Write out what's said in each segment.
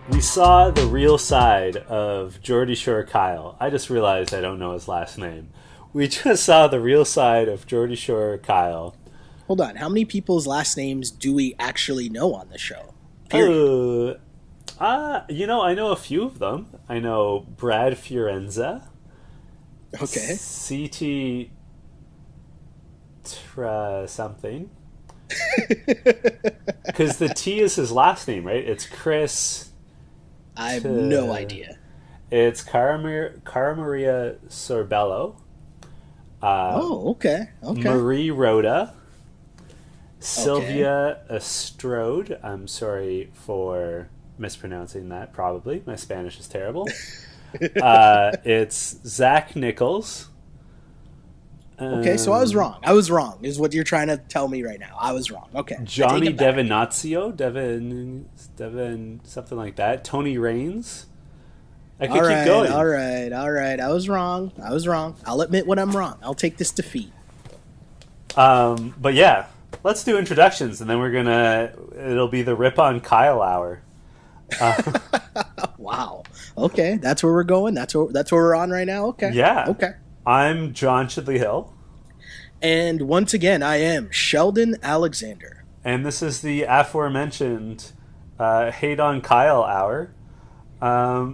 We saw the real side of Geordie Shore Kyle. I just realized I don't know his last name. We just saw the real side of Geordie Shore Kyle. Hold on. How many people's last names do we actually know on the show? Period. I know a few of them. I know Brad Fiorenza. Okay. CT something. Because the T is his last name, right? It's Chris. I have no idea. It's Cara Maria Sorbello. Okay. Marie Rhoda. Sylvia Estrode. I'm sorry for mispronouncing that, probably. My Spanish is terrible. It's Zach Nichols. Okay, so I was wrong. I was wrong, is what you're trying to tell me right now. I was wrong. Okay. Johnny Devinazio. Devin, something like that. Tony Raines. I could keep going. All right. I was wrong. I'll admit when I'm wrong. I'll take this defeat. But yeah, let's do introductions, and then it'll be the Rip on Kyle hour. Wow. Okay, that's where we're going. That's where we're on right now. Okay. Yeah. Okay. I'm John Shidley Hill. And once again, I am Sheldon Alexander. And this is the aforementioned Hate on Kyle hour.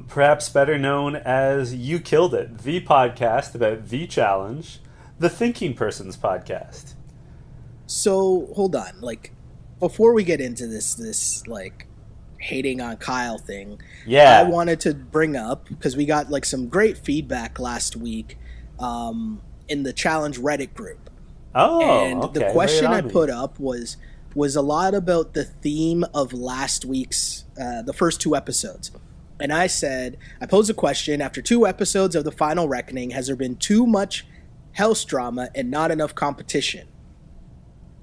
Perhaps better known as You Killed It, the podcast about the challenge, the Thinking Person's podcast. So, hold on. Before we get into this hating on Kyle thing, yeah, I wanted to bring up, because we got some great feedback last week in the challenge Reddit group. Oh, and okay. The question I put up was a lot about the theme of last week's the first 2 episodes. And I posed a question: after 2 episodes of the Final Reckoning, has there been too much house drama and not enough competition?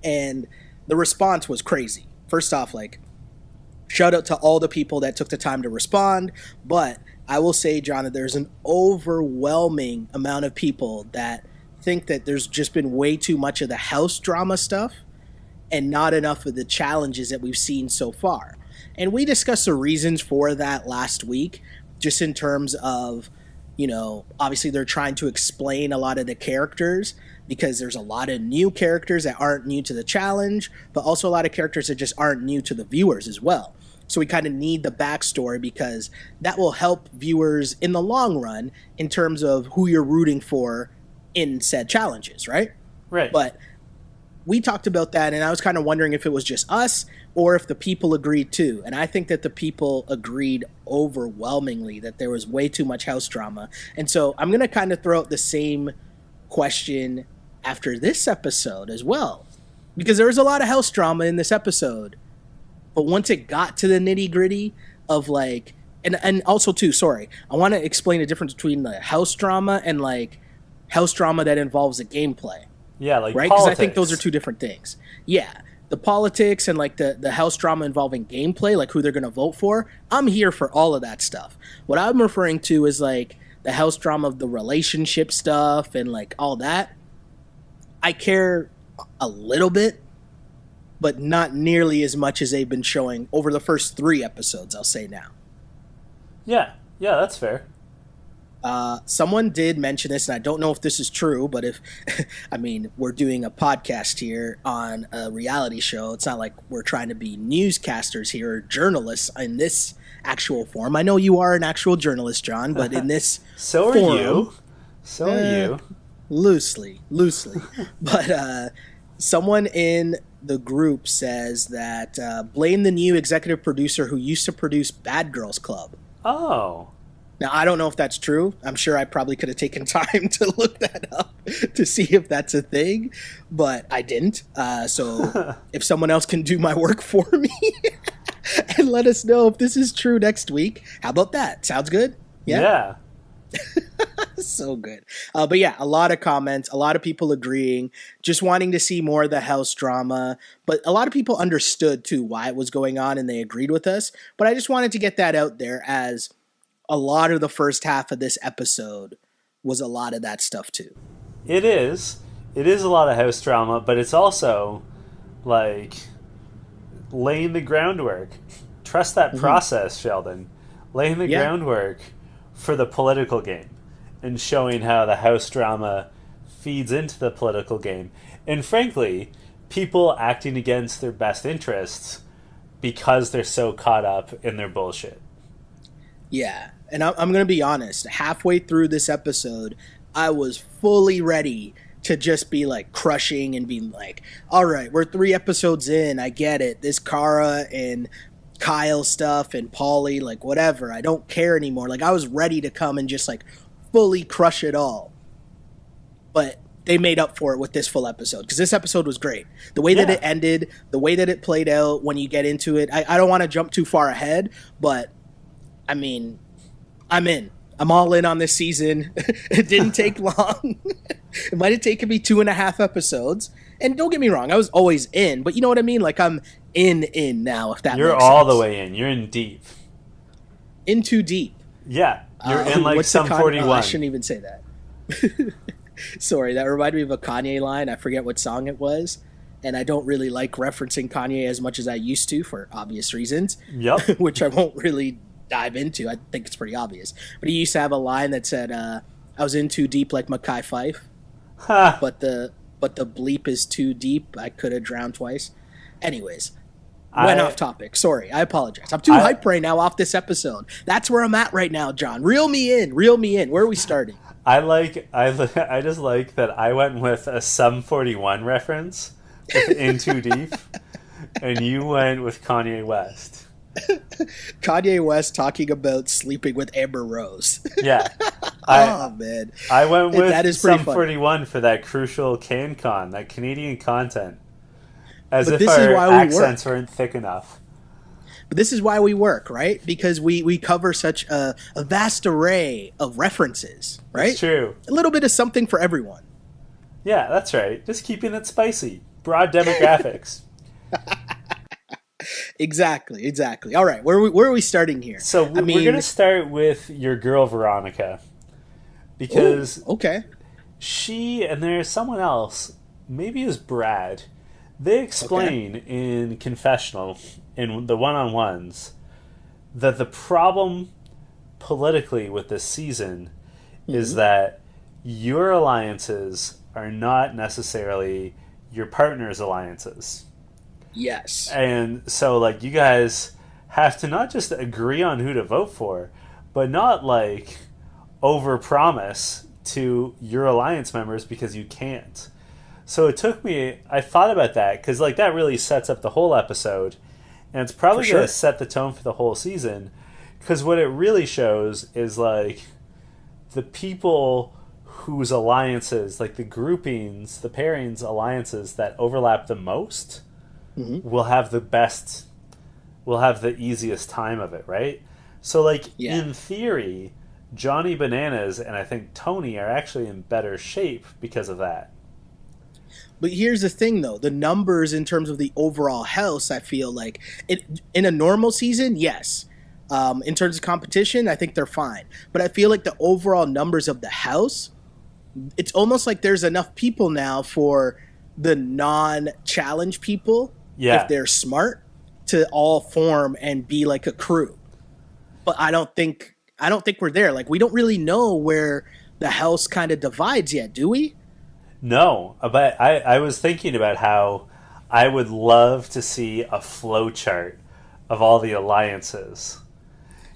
And the response was crazy. First off, shout out to all the people that took the time to respond, but I will say, John, that there's an overwhelming amount of people that think that there's just been way too much of the house drama stuff and not enough of the challenges that we've seen so far. And we discussed the reasons for that last week, just in terms of, obviously they're trying to explain a lot of the characters, because there's a lot of new characters that aren't new to the challenge, but also a lot of characters that just aren't new to the viewers as well. So we kind of need the backstory, because that will help viewers in the long run in terms of who you're rooting for in said challenges, right? Right. But we talked about that, and I was kind of wondering if it was just us or if the people agreed too. And I think that the people agreed overwhelmingly that there was way too much house drama. And so I'm going to kind of throw out the same question after this episode as well, because there was a lot of house drama in this episode. But once it got to the nitty gritty of and also too, sorry, I want to explain the difference between the house drama and house drama that involves the gameplay. Yeah, right? Because I think those are 2 different things. Yeah, the politics and the house drama involving gameplay, who they're going to vote for. I'm here for all of that stuff. What I'm referring to is the house drama of the relationship stuff and all that. I care a little bit, but not nearly as much as they've been showing over the first 3 episodes, I'll say now. Yeah, that's fair. Someone did mention this, and I don't know if this is true, but we're doing a podcast here on a reality show. It's not like we're trying to be newscasters here or journalists in this actual form. I know you are an actual journalist, John, but in this So are you. Loosely. But someone in the group says that blame the new executive producer who used to produce Bad Girls Club. Oh. Now, I don't know if that's true. I'm sure I probably could have taken time to look that up to see if that's a thing, but I didn't. So if someone else can do my work for me and let us know if this is true next week, how about that? Sounds good? Yeah. So good. But yeah, a lot of comments, a lot of people agreeing, just wanting to see more of the house drama. But a lot of people understood too why it was going on, and they agreed with us. But I just wanted to get that out there, as a lot of the first half of this episode was a lot of that stuff too. It is a lot of house drama, but it's also laying the groundwork. Trust that process, Sheldon. laying the groundwork for the political game and showing how the house drama feeds into the political game. And frankly, people acting against their best interests because they're so caught up in their bullshit. Yeah, and I'm going to be honest. Halfway through this episode, I was fully ready to just be like crushing and being like, all right, we're 3 episodes in. I get it. This Kara and Kyle stuff and Paulie, like whatever. I don't care anymore. Like I was ready to come and just like fully crush it all. But they made up for it with this full episode because this episode was great. The way that it ended, the way that it played out when you get into it. I don't want to jump too far ahead, but I mean, I'm in. I'm all in on this season. It didn't take long. It might have taken me 2.5 episodes. And don't get me wrong, I was always in, but you know what I mean? Like I'm in now, if that You're makes all sense. the way in. You're in deep. In too deep. Yeah. You're in like some 41. I shouldn't even say that. Sorry, that reminded me of a Kanye line. I forget what song it was. And I don't really like referencing Kanye as much as I used to for obvious reasons. Yep. Which I won't really dive into. I think it's pretty obvious. But he used to have a line that said, I was in too deep like Mackay Fife. Huh. But the bleep is too deep. I could have drowned twice. Anyways, went off topic. Sorry, I apologize. I'm too hyped right now off this episode. That's where I'm at right now, John. Reel me in. Where are we starting? I just like that I went with a Sum 41 reference with In Too Deep, and you went with Kanye West. Kanye West talking about sleeping with Amber Rose. Yeah. Man. I went with that is Sum funny. 41 for that crucial CanCon, that Canadian content. As But if this is our why we accents work. weren't thick enough. But this is why we work, right? Because we cover such a vast array of references, right? It's true. A little bit of something for everyone. Yeah, that's right. Just keeping it spicy. Broad demographics. Exactly. All right, where are we starting here? So we're going to start with your girl Veronica. Because okay. she and there's someone else, maybe it was Brad, they explain in Confessional, in the one-on-ones, that the problem politically with this season is that your alliances are not necessarily your partner's alliances. Yes. And so, like, you guys have to not just agree on who to vote for, but not, like, overpromise to your alliance members because you can't. So it took me, I thought about that, because, like, that really sets up the whole episode, and it's probably going to set the tone for the whole season, because what it really shows is, like, the people whose alliances, like the groupings, the pairings alliances that overlap the most will have the best, will have the easiest time of it, right? So, like, in theory, Johnny Bananas and I think Tony are actually in better shape because of that. But here's the thing, though. The numbers in terms of the overall house, I feel like, in a normal season, yes. In terms of competition, I think they're fine. But I feel like the overall numbers of the house, it's almost like there's enough people now for the non-challenge people, if they're smart, to all form and be like a crew. But I don't think we're there. Like, we don't really know where the house kind of divides yet, do we? No, but I was thinking about how I would love to see a flow chart of all the alliances.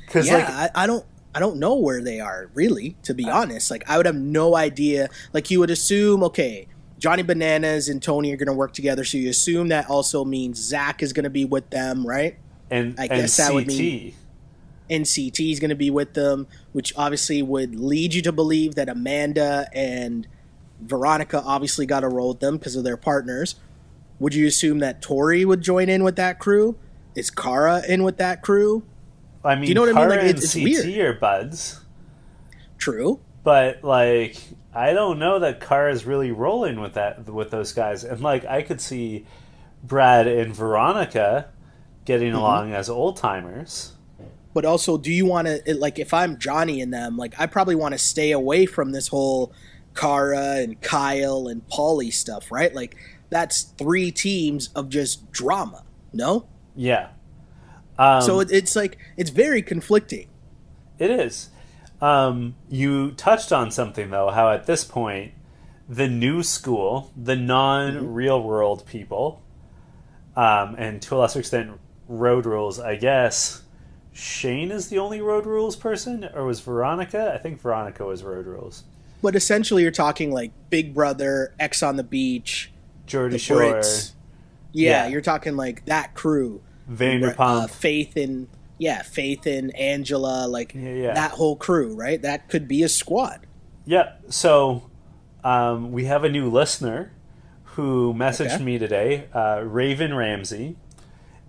Cause I don't know where they are, really, to be honest. Like, I would have no idea. Like, you would assume, okay, Johnny Bananas and Tony are going to work together, so you assume that also means Zach is going to be with them, right? And I guess that would mean NCT is going to be with them, which obviously would lead you to believe that Amanda and Veronica obviously got to roll with them because of their partners. Would you assume that Tori would join in with that crew? Is Kara in with that crew? I mean, do you know what Kara I mean? Like, and it's CT weird. are buds. True. But, like, I don't know that Kara's really rolling with those guys. And, like, I could see Brad and Veronica getting along as old-timers. But also, do you want to, like, if I'm Johnny and them, like, I probably want to stay away from this whole Kara and Kyle and Paulie stuff, right? Like, that's 3 teams of just drama, no? Yeah. So it's like, it's very conflicting. It is. You touched on something, though, how at this point, the new school, the non-real world people, and to a lesser extent, road rules, I guess Shane is the only road rules person, or was Veronica? I think Veronica was road rules. But essentially you're talking like Big Brother, X on the Beach, Geordie Shore. Yeah, you're talking like that crew. Vanderpump. Faith and Angela, like that whole crew, right? That could be a squad. Yeah, so we have a new listener who messaged me today, Raven Ramsey,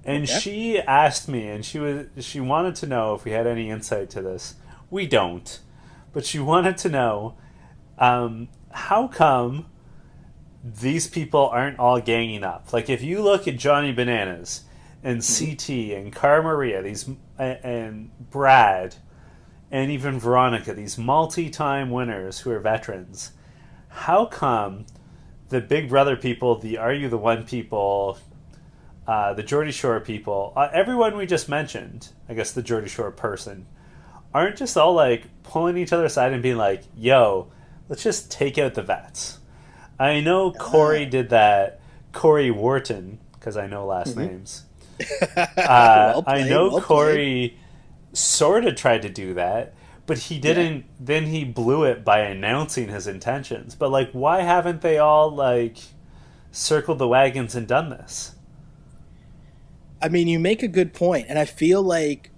and she asked me, and she wanted to know if we had any insight to this. We don't, but she wanted to know how come these people aren't all ganging up. Like, if you look at Johnny Bananas and CT and Cara Maria, and Brad, and even Veronica, these multi-time winners who are veterans, how come the Big Brother people, the Are You the One people, the Geordie Shore people, everyone we just mentioned, I guess the Geordie Shore person, aren't just all like pulling each other aside and being like, yo, let's just take out the vets. I know Corey did that. Corey Wharton, because I know last names. I know Corey sort of tried to do that, but he didn't. Then he blew it by announcing his intentions. But like, why haven't they all like circled the wagons and done this? I mean, you make a good point, and I feel like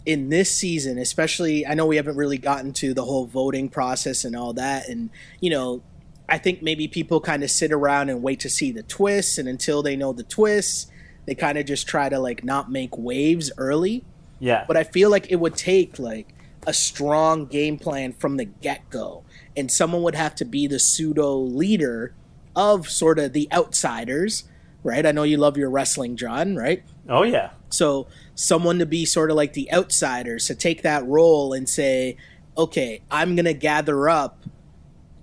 in this season, especially, I know we haven't really gotten to the whole voting process and all that, and you know, I think maybe people kind of sit around and wait to see the twists, and until they know the twists, they kind of just try to like not make waves early. Yeah. But I feel like it would take like a strong game plan from the get-go, and someone would have to be the pseudo leader of sort of the outsiders, right? I know you love your wrestling, John, right? Oh yeah. So someone to be sort of like the outsiders, to take that role and say, okay, I'm going to gather up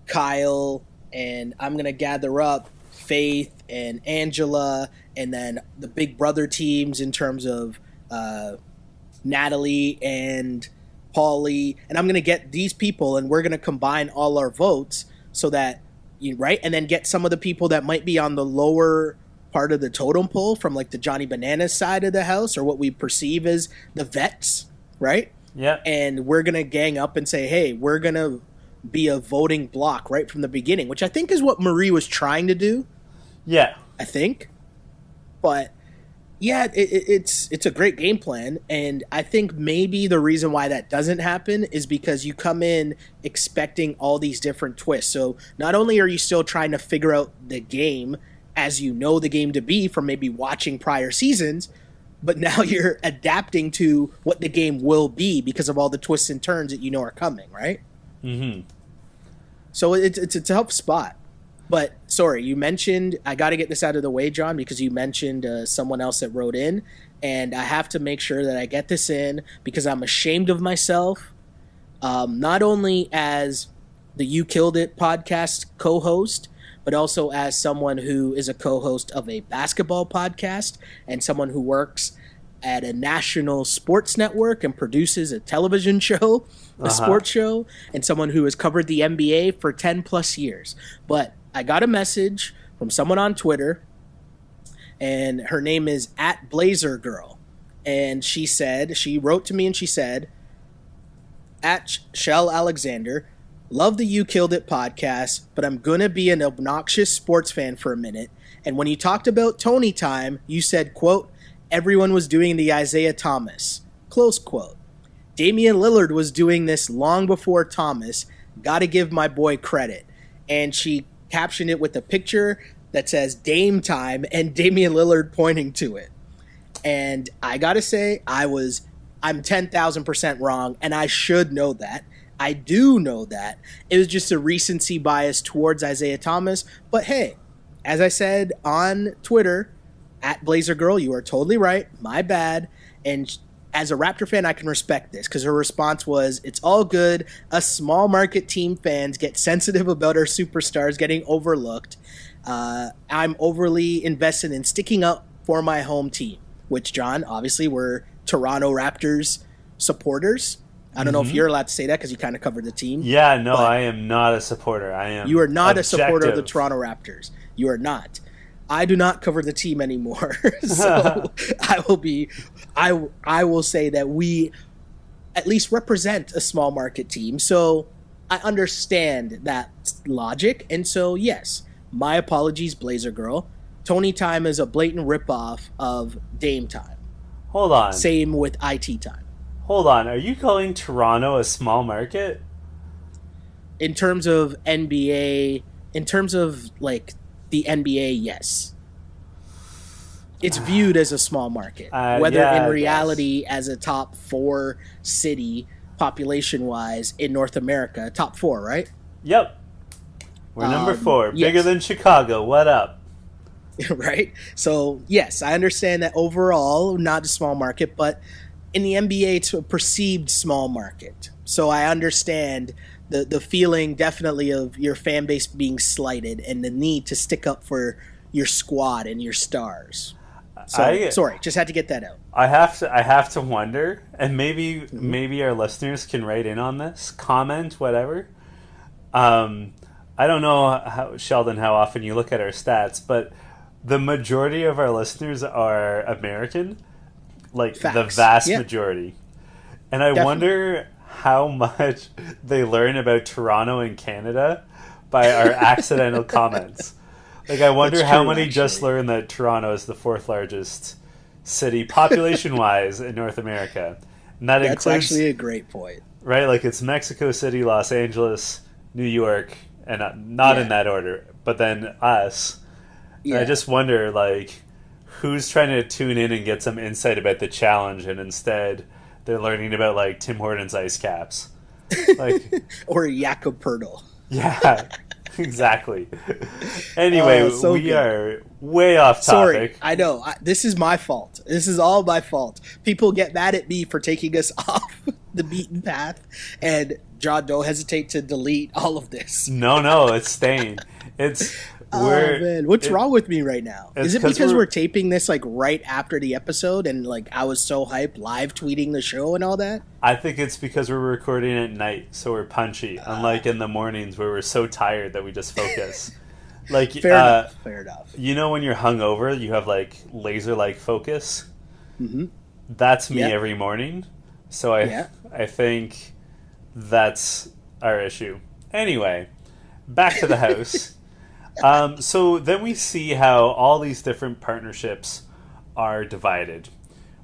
Kyle, and I'm going to gather up Faith and Angela, and then the Big Brother teams in terms of Natalie and Paulie, and I'm going to get these people, and we're going to combine all our votes so that, right? And then get some of the people that might be on the lower part of the totem pole from like the Johnny Bananas side of the house, or what we perceive as the vets, right? Yeah. And we're going to gang up and say, hey, we're going to be a voting block right from the beginning, which I think is what Marie was trying to do. Yeah. I think. But yeah, it's a great game plan, and I think maybe the reason why that doesn't happen is because you come in expecting all these different twists. So not only are you still trying to figure out the game as you know the game to be from maybe watching prior seasons, but now you're adapting to what the game will be because of all the twists and turns that you know are coming, right? Mm-hmm. So it's a tough spot. But, sorry, you mentioned, I got to get this out of the way, John, because you mentioned someone else that wrote in, and I have to make sure that I get this in because I'm ashamed of myself, not only as the You Killed It podcast co-host, but also as someone who is a co-host of a basketball podcast and someone who works at a national sports network and produces a television show, a sports show, and someone who has covered the NBA for 10 plus years. But I got a message from someone on Twitter, and her name is @BlazerGirl. And she wrote to me and she said, @Shell Alexander, love the You Killed It podcast, but I'm going to be an obnoxious sports fan for a minute. And when you talked about Tony time, you said, quote, everyone was doing the Isaiah Thomas, close quote. Damian Lillard was doing this long before Thomas. Got to give my boy credit. And she captioned it with a picture that says Dame time and Damian Lillard pointing to it. And I got to say, I'm 10,000% wrong, and I should know that. I do know that. It was just a recency bias towards Isaiah Thomas. But hey, as I said on Twitter, @BlazerGirl, you are totally right. My bad. And as a Raptor fan, I can respect this because her response was, it's all good. Us small market team fans get sensitive about our superstars getting overlooked. I'm overly invested in sticking up for my home team, which, John, obviously we're Toronto Raptors supporters. I don't know if you're allowed to say that because you kind of covered the team. Yeah, no, I am not a supporter. I am. You are not objective. a supporter of the Toronto Raptors. You are not. I do not cover the team anymore. So I will say that we at least represent a small market team. So I understand that logic. And so, yes, my apologies, Blazer Girl. Tony Time is a blatant ripoff of Dame Time. Hold on. Same with IT Time. Hold on. Are you calling Toronto a small market? In terms of NBA, in terms of like the NBA, yes. It's viewed as a small market. Whether in reality as a top 4 city population-wise in North America. Top 4, right? Yep. We're number 4. Bigger than Chicago. What up? Right? So, yes, I understand that overall, not a small market, but in the NBA, it's a perceived small market. So I understand the feeling definitely of your fan base being slighted and the need to stick up for your squad and your stars. So, sorry, just had to get that out. I have to wonder, and maybe our listeners can write in on this, comment, whatever. I don't know, Sheldon, how often you look at our stats, but the majority of our listeners are American, like Facts. The vast majority. And I wonder how much they learn about Toronto and Canada by our accidental comments. Like, I wonder how many just learned that Toronto is the 4th largest city population-wise in North America. And that's includes, actually a great point. Right? Like, it's Mexico City, Los Angeles, New York, and not in that order, but then us. Yeah. And I just wonder, like, who's trying to tune in and get some insight about the challenge, and instead they're learning about, like, Tim Hortons ice caps. Like, or Jakob Poeltl. Yeah. Exactly. Anyway, we are way off topic. Sorry, I know. This is my fault. This is all my fault. People get mad at me for taking us off the beaten path, and John, don't hesitate to delete all of this. No, it's staying. Man, what's wrong with me right now? Is it because we're taping this like right after the episode, and like I was so hyped live tweeting the show and all that? I think it's because we're recording at night, so we're punchy. Unlike in the mornings where we're so tired that we just focus. Like fair enough. You know when you're hungover, you have like laser-like focus. Mm-hmm. That's me every morning. So I think that's our issue. Anyway, back to the house. So then we see how all these different partnerships are divided.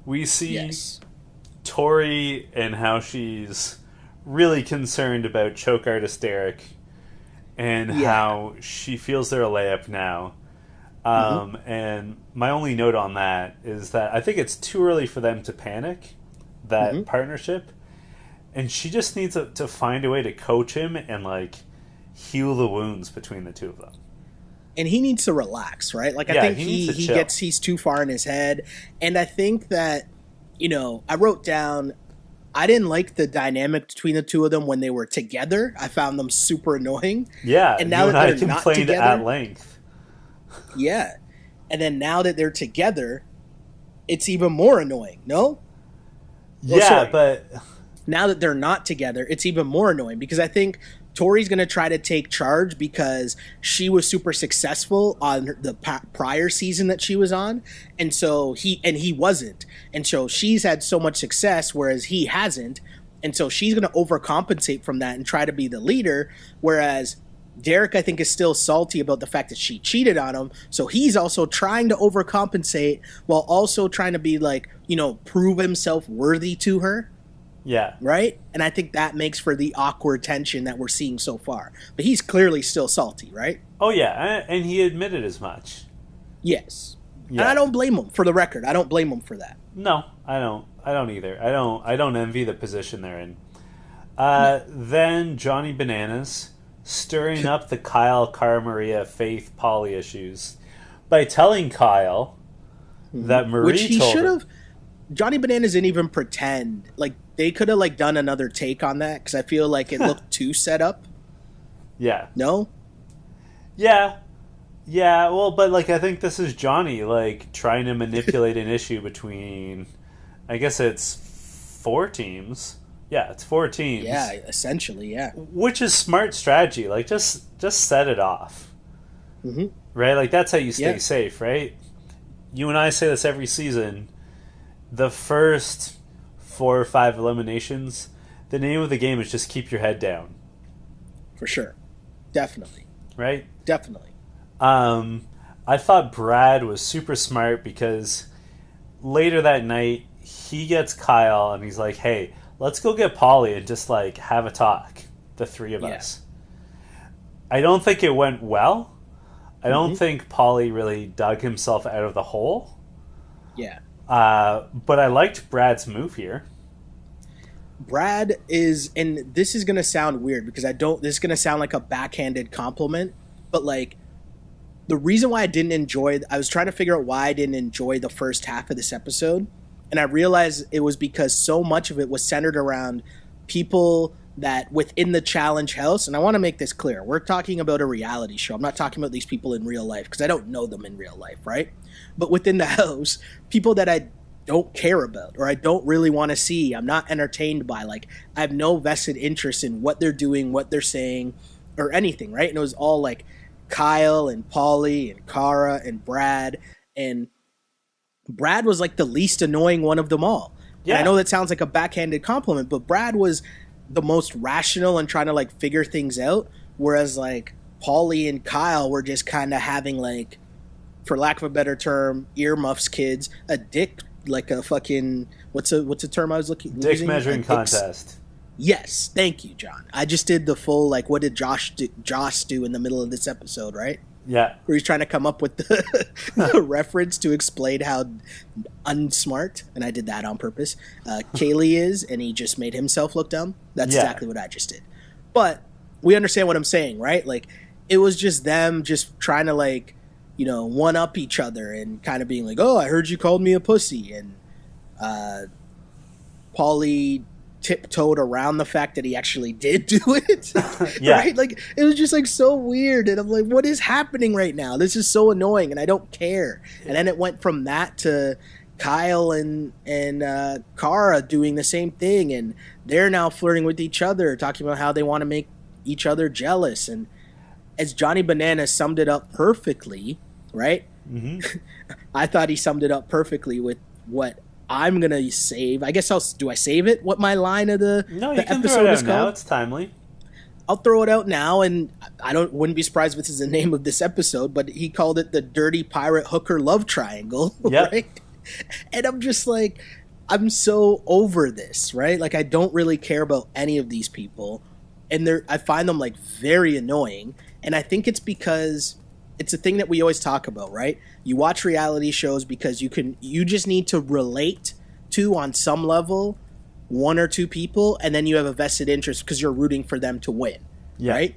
We see Tori and how she's really concerned about choke artist Derek and how she feels they're a layup now. And my only note on that is that I think it's too early for them to panic that partnership. And she just needs to find a way to coach him and like heal the wounds between the two of them. And he needs to relax, right? Like, I think he's too far in his head. And I think that, I wrote down, I didn't like the dynamic between the two of them when they were together. I found them super annoying. Yeah, and now that they're not together, at length. Yeah. And then now that they're together, it's even more annoying, no? But now that they're not together, it's even more annoying because I think Tori's going to try to take charge because she was super successful on the prior season that she was on. And so he wasn't. And so she's had so much success, whereas he hasn't. And so she's going to overcompensate from that and try to be the leader. Whereas Derek, I think, is still salty about the fact that she cheated on him. So he's also trying to overcompensate while also trying to be like, prove himself worthy to her. Yeah. Right? And I think that makes for the awkward tension that we're seeing so far. But he's clearly still salty, right? Oh, yeah. And he admitted as much. Yes. Yeah. And I don't blame him, for the record. I don't blame him for that. No, I don't. I don't either. I don't envy the position they're in. Then Johnny Bananas stirring up the Kyle, Cara Maria, Faith, Polly issues by telling Kyle that Marie Which he told should him. have. Johnny Bananas didn't even pretend. Like, they could have like done another take on that because I feel like it looked too set up. Yeah. No? Yeah. Yeah, well, but like I think this is Johnny like trying to manipulate an issue between I guess it's 4 teams Yeah, it's 4 teams. Yeah, essentially, yeah. Which is smart strategy. Like, just set it off. Mm-hmm. Right? Like, that's how you stay safe, right? You and I say this every season. The first 4 or 5 eliminations, the name of the game is just keep your head down. For sure. Definitely. Right? Definitely. I thought Brad was super smart because later that night, he gets Kyle and he's like, hey, let's go get Polly and just, like, have a talk, the 3 of us. I don't think it went well. I don't think Polly really dug himself out of the hole. Yeah. But I liked Brad's move here. Brad is, and this is going to sound weird because this is going to sound like a backhanded compliment, but, like, the reason why I was trying to figure out why I didn't enjoy the first half of this episode, and I realized it was because so much of it was centered around people that within the challenge house, and I want to make this clear, we're talking about a reality show. I'm not talking about these people in real life because I don't know them in real life, right? But within the house, people that I don't care about or I don't really want to see, I'm not entertained by, like, I have no vested interest in what they're doing, what they're saying, or anything, right? And it was all like Kyle and Polly and Cara and Brad, and Brad was like the least annoying one of them all. Yeah. And I know that sounds like a backhanded compliment, but Brad was the most rational and trying to, like, figure things out, whereas, like, Polly and Kyle were just kind of having, like, for lack of a better term, earmuffs kids, a dick, like a fucking, what's a term I was looking dick using? Measuring contest. Yes, thank you, John. I just did the full, like, what did Josh do in the middle of this episode, right? Yeah. Where he's trying to come up with the reference to explain how unsmart, and I did that on purpose, Kaylee is, and he just made himself look dumb. That's exactly what I just did. But we understand what I'm saying, right? Like, it was just them just trying to, like, you know, one-up each other and kind of being like, oh, I heard you called me a pussy. And Paulie tiptoed around the fact that he actually did do it. Right? Like, it was just, like, so weird. And I'm like, what is happening right now? This is so annoying, and I don't care. And then it went from that to Kyle and Cara doing the same thing. And they're now flirting with each other, talking about how they want to make each other jealous. And as Johnny Bananas summed it up perfectly, right? Mm-hmm. I thought he summed it up perfectly with what I'm going to save. I guess do I save it? What my line of the No, you the can episode throw it is out called? now. It's timely. I'll throw it out now, and wouldn't be surprised if this is the name of this episode, but he called it the Dirty Pirate Hooker Love Triangle, right? And I'm just like, I'm so over this, right? Like, I don't really care about any of these people, and I find them, like, very annoying, and I think it's because it's a thing that we always talk about, right? You watch reality shows because you just need to relate to, on some level, one or two people, and then you have a vested interest because you're rooting for them to win, right?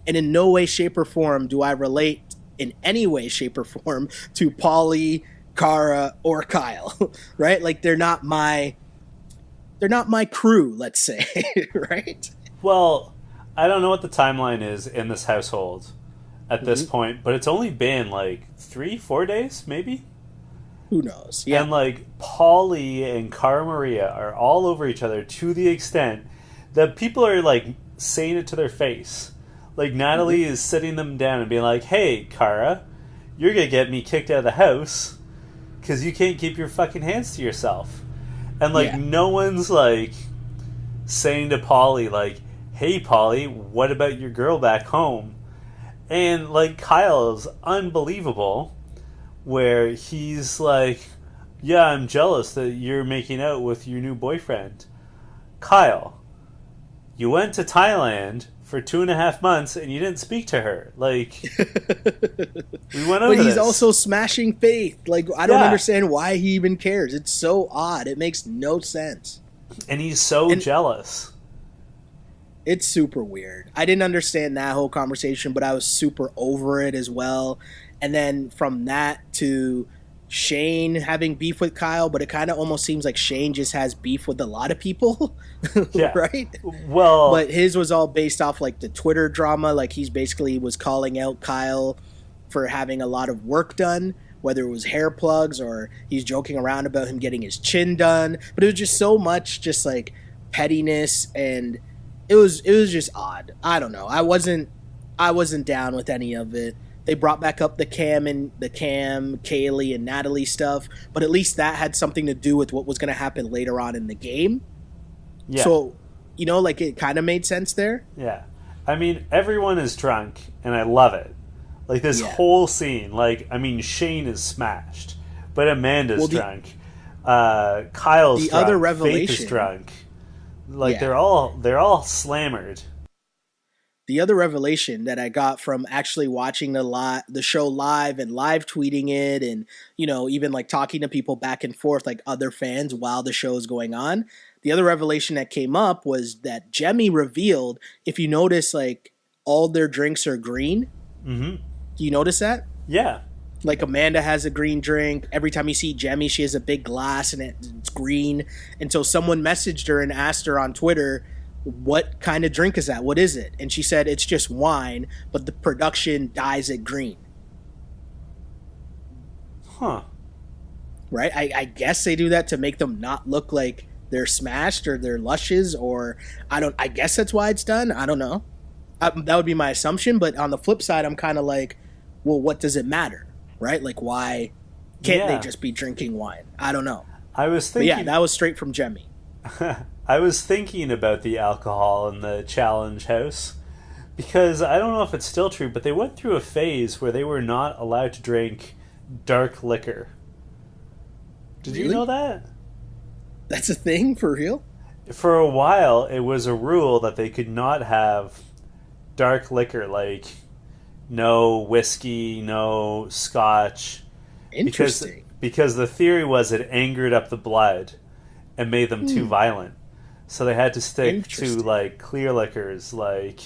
And in no way, shape, or form do I relate in any way, shape, or form to Polly, Cara, or Kyle, right? Like, they're not my crew, let's say, right? Well, I don't know what the timeline is in this household at this point, but it's only been, like, 3-4 days, maybe? Who knows? Yeah. And, like, Polly and Cara Maria are all over each other to the extent that people are, like, saying it to their face. Like, Natalie is sitting them down and being like, hey, Cara, you're going to get me kicked out of the house because you can't keep your fucking hands to yourself. And, like, no one's, like, saying to Polly, like, hey, Polly, what about your girl back home? And, like, Kyle's unbelievable, where he's like, yeah, I'm jealous that you're making out with your new boyfriend. Kyle, you went to Thailand for 2.5 months and you didn't speak to her. Like, we went over But he's this. also smashing Faith. Like, I don't understand why he even cares. It's so odd. It makes no sense. And he's so jealous. It's super weird. I didn't understand that whole conversation, but I was super over it as well. And then from that to Shane having beef with Kyle, but it kind of almost seems like Shane just has beef with a lot of people, right? Well, but his was all based off, like, the Twitter drama. Like, he's basically was calling out Kyle for having a lot of work done, whether it was hair plugs or he's joking around about him getting his chin done. But it was just so much just, like, pettiness, and it was just odd. I don't know. I wasn't down with any of it. They brought back up the Cam, Kaylee, and Natalie stuff, but at least that had something to do with what was going to happen later on in the game. Yeah. So, like it kind of made sense there. Yeah. I mean, everyone is drunk, and I love it. Like this whole scene, Shane is smashed, but Amanda's drunk. Kyle's the drunk. Other revelation. Faith is drunk. They're all slammered. The other revelation that I got from actually watching the show live and live tweeting it, and even like talking to people back and forth, like other fans while the show is going on. The other revelation that came up was that Jemmye revealed, if you notice, like all their drinks are green. Mm-hmm. Do you notice that? Yeah. Like Amanda has a green drink. Every time you see Jemmye, she has a big glass and it's green. And so someone messaged her and asked her on Twitter, what kind of drink is that? What is it? And she said, it's just wine, but the production dyes it green. Huh. Right? I guess they do that to make them not look like they're smashed or they're lushes, or I guess that's why it's done. I don't know. That would be my assumption. But on the flip side, I'm kind of like, well, what does it matter? Right? Like, why can't they just be drinking wine? I don't know. I was thinking... But yeah, that was straight from Jemmye. I was thinking about the alcohol in the challenge house, because I don't know if it's still true, but they went through a phase where they were not allowed to drink dark liquor. Did you know that? That's a thing? For real? For a while, it was a rule that they could not have dark liquor, like no whiskey, no scotch. Interesting. Because the theory was it angered up the blood and made them too violent. So they had to stick to like clear liquors, like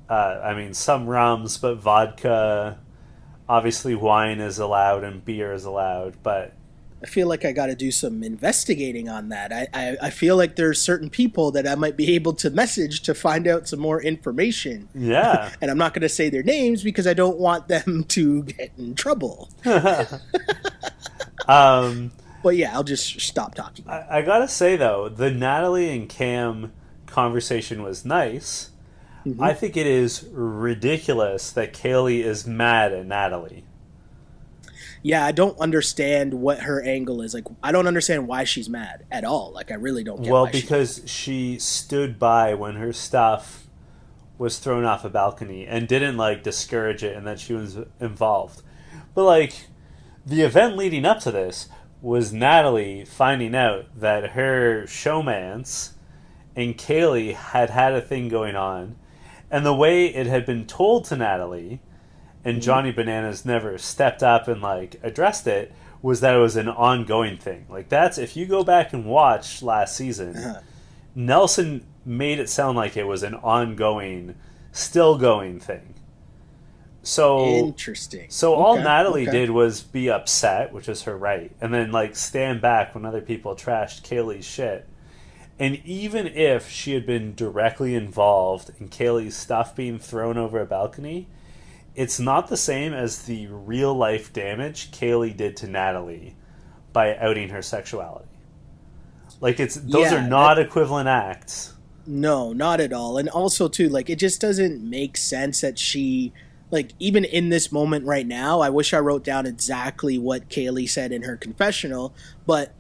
some rums, but vodka. Obviously, wine is allowed and beer is allowed, but I feel like I got to do some investigating on that. I feel like there's certain people that I might be able to message to find out some more information. Yeah. And I'm not going to say their names because I don't want them to get in trouble. But yeah, I'll just stop talking. I gotta say, though, the Natalie and Cam conversation was nice. Mm-hmm. I think it is ridiculous that Kaylee is mad at Natalie. Yeah, I don't understand what her angle is. Like, I don't understand why she's mad at all. Like, I really don't get why because she stood by when her stuff was thrown off a balcony and didn't, like, discourage it and that she was involved. But, like, the event leading up to this was Natalie finding out that her showmance and Kaylee had a thing going on. And the way it had been told to Natalie, and Johnny Bananas never stepped up and, like, addressed it, was that it was an ongoing thing. Like, that's, if you go back and watch last season, Nelson made it sound like it was an ongoing, still going thing. So interesting. So all Natalie did was be upset, which is her right, and then, like, stand back when other people trashed Kaylee's shit. And even if she had been directly involved in Kaylee's stuff being thrown over a balcony, it's not the same as the real-life damage Kaylee did to Natalie by outing her sexuality. Like, those are not equivalent acts. No, not at all. And also, too, like, it just doesn't make sense that she... Like, even in this moment right now, I wish I wrote down exactly what Kaylee said in her confessional, but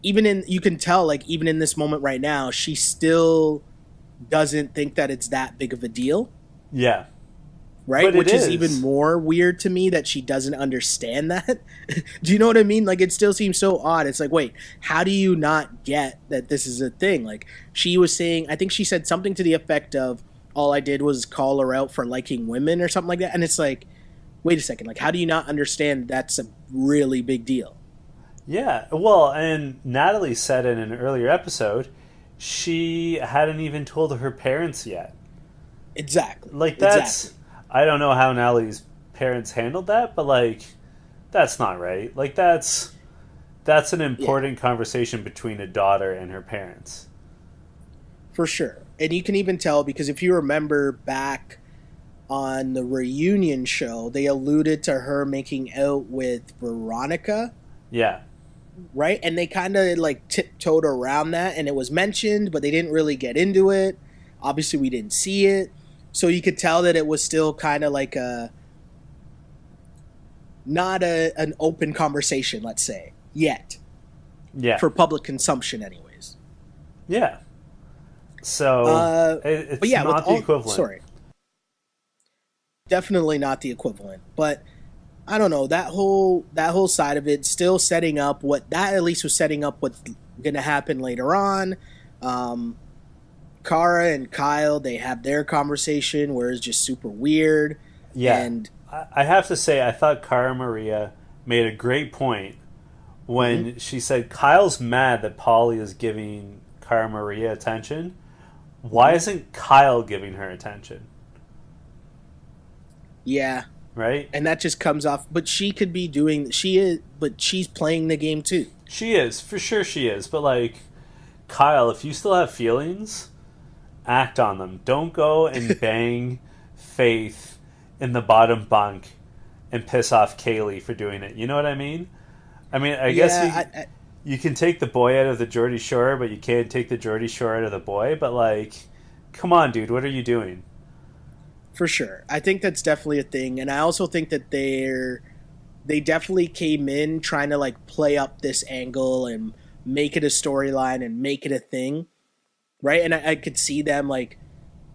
you can tell, like, even in this moment right now, she still doesn't think that it's that big of a deal. Yeah. Right? Which is even more weird to me that she doesn't understand that. Do you know what I mean? Like, it still seems so odd. It's like, wait, how do you not get that this is a thing? Like, she was saying, I think she said something to the effect of, all I did was call her out for liking women or something like that. And it's like, wait a second. Like, how do you not understand that's a really big deal? Yeah. Well, and Natalie said in an earlier episode, she hadn't even told her parents yet. Exactly. Like, that's... Exactly. I don't know how Natalie's parents handled that, but, like, that's not right. Like, that's an important conversation between a daughter and her parents. For sure. And you can even tell, because if you remember back on the reunion show, they alluded to her making out with Veronica. Yeah. right? And they kind of like tiptoed around that, and it was mentioned, but they didn't really get into it. Obviously, we didn't see it, so you could tell that it was still kind of like not an open conversation, let's say, yet. Yeah. For public consumption, anyways. Yeah. So it's but yeah, not the equivalent. Sorry. Definitely not the equivalent, but I don't know, that whole side of it still setting up what that at least was setting up what's going to happen later on. Kara and Kyle, they have their conversation where it's just super weird. Yeah, and I have to say, I thought Cara Maria made a great point when she said Kyle's mad that Paulie is giving Cara Maria attention. Why isn't Kyle giving her attention? Yeah. Right? And that just comes off, but she could be doing, but she's playing the game too. She is, for sure she is. But like, Kyle, if you still have feelings, act on them. Don't go and bang Faith in the bottom bunk and piss off Kaylee for doing it. You know what I mean? I guess you can take the boy out of the Geordie Shore, but you can't take the Geordie Shore out of the boy. But like, come on, dude, what are you doing? For sure. I think that's definitely a thing. And I also think that they definitely came in trying to like play up this angle and make it a storyline and make it a thing. Right? And I could see them like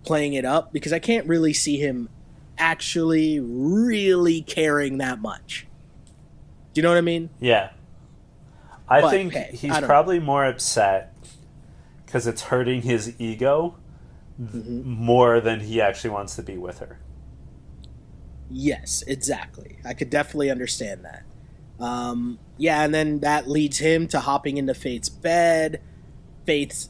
playing it up because I can't really see him actually really caring that much. Do you know what I mean? Yeah. I think he's probably more upset because it's hurting his ego more than he actually wants to be with her. Yes, exactly. I could definitely understand that. Yeah, and then that leads him to hopping into Faith's bed. Faith,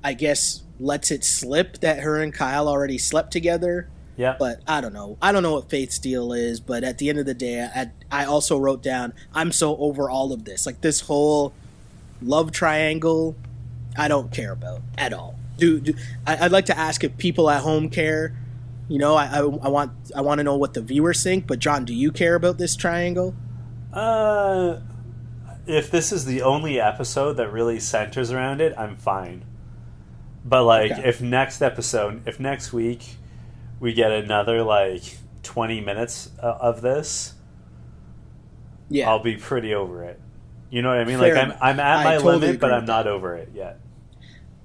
I guess, lets it slip that her and Kyle already slept together. Yeah. But I don't know. I don't know what Faith's deal is, but at the end of the day, I also wrote down, I'm so over all of this. Like, this whole love triangle, I don't care about at all. I'd like to ask if people at home care. You know, I want to know what the viewers think. But John, do you care about this triangle? If this is the only episode that really centers around it, I'm fine. But like, if next week we get another like 20 minutes of this, yeah, I'll be pretty over it. You know what I mean? Fair enough. I'm at my limit, but I'm not over it yet.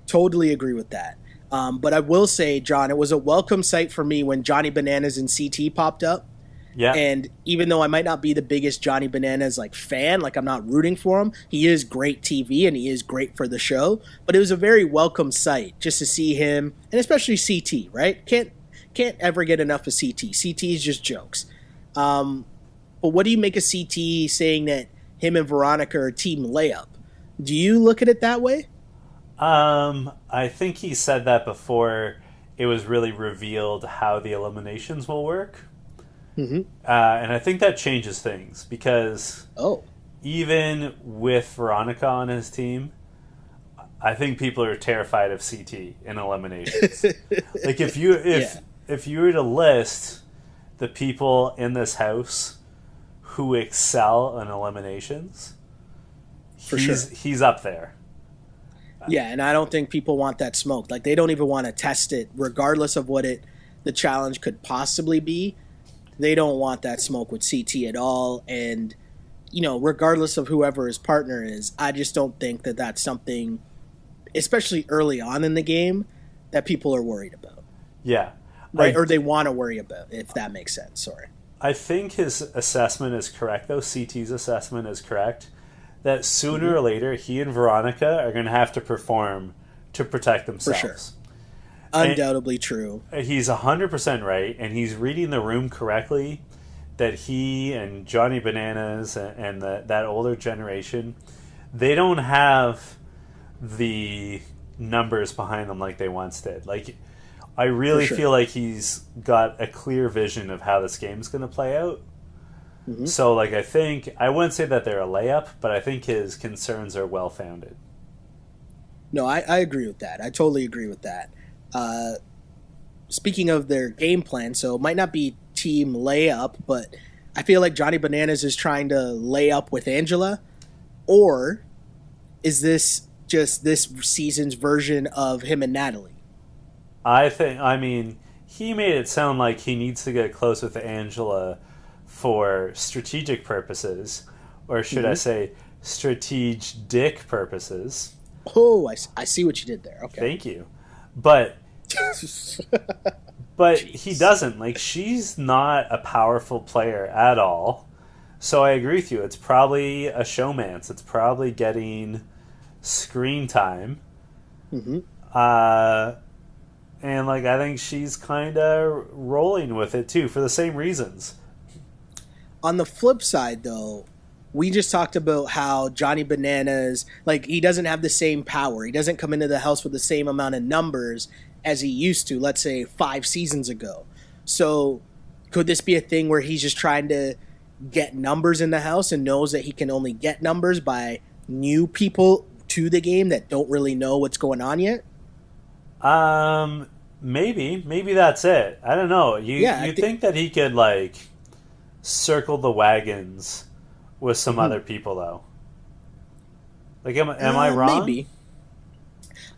Totally agree with that. But I will say, John, it was a welcome sight for me when Johnny Bananas and CT popped up. Yeah. And even though I might not be the biggest Johnny Bananas like fan, like I'm not rooting for him, he is great TV and he is great for the show. But it was a very welcome sight just to see him, and especially CT, right? Can't ever get enough of CT. CT is just jokes. But what do you make of CT saying that him and Veronica are team layup? Do you look at it that way? I think he said that before it was really revealed how the eliminations will work. Mm-hmm. And I think that changes things because even with Veronica on his team, I think people are terrified of CT in eliminations. Like if you were to list the people in this house who excel in eliminations, he's up there. Yeah, and I don't think people want that smoke. Like, they don't even want to test it, regardless of what the challenge could possibly be. They don't want that smoke with CT at all. And, you know, regardless of whoever his partner is, I just don't think that that's something, especially early on in the game, that people are worried about. Yeah. Right? Or they want to worry about, if that makes sense. Sorry. I think his assessment is correct, though. CT's assessment is correct. That sooner or later, he and Veronica are going to have to perform to protect themselves. For sure. Undoubtedly true. He's 100% right, and he's reading the room correctly, that he and Johnny Bananas and that older generation, they don't have the numbers behind them like they once did. Like, I really feel like he's got a clear vision of how this game's going to play out. Mm-hmm. So, like, I wouldn't say that they're a layup, but I think his concerns are well-founded. No, I agree with that. I totally agree with that. Speaking of their game plan, so it might not be team layup, but I feel like Johnny Bananas is trying to lay up with Angela. Or is this just this season's version of him and Natalie? I mean, he made it sound like he needs to get close with Angela for strategic purposes, or should I say strategic purposes. Oh, I see what you did there. Okay. Thank you. But he doesn't. Like, she's not a powerful player at all. So I agree with you. It's probably a showmance. It's probably getting screen time. Mm-hmm. And, like, I think she's kind of rolling with it, too, for the same reasons. On the flip side, though, we just talked about how Johnny Bananas, like, he doesn't have the same power. He doesn't come into the house with the same amount of numbers as he used to, let's say, 5 seasons ago. So could this be a thing where he's just trying to get numbers in the house and knows that he can only get numbers by new people to the game that don't really know what's going on yet? Maybe that's it. I don't know. You think that he could, like, circle the wagons with some other people, though? Like, am I wrong? Maybe.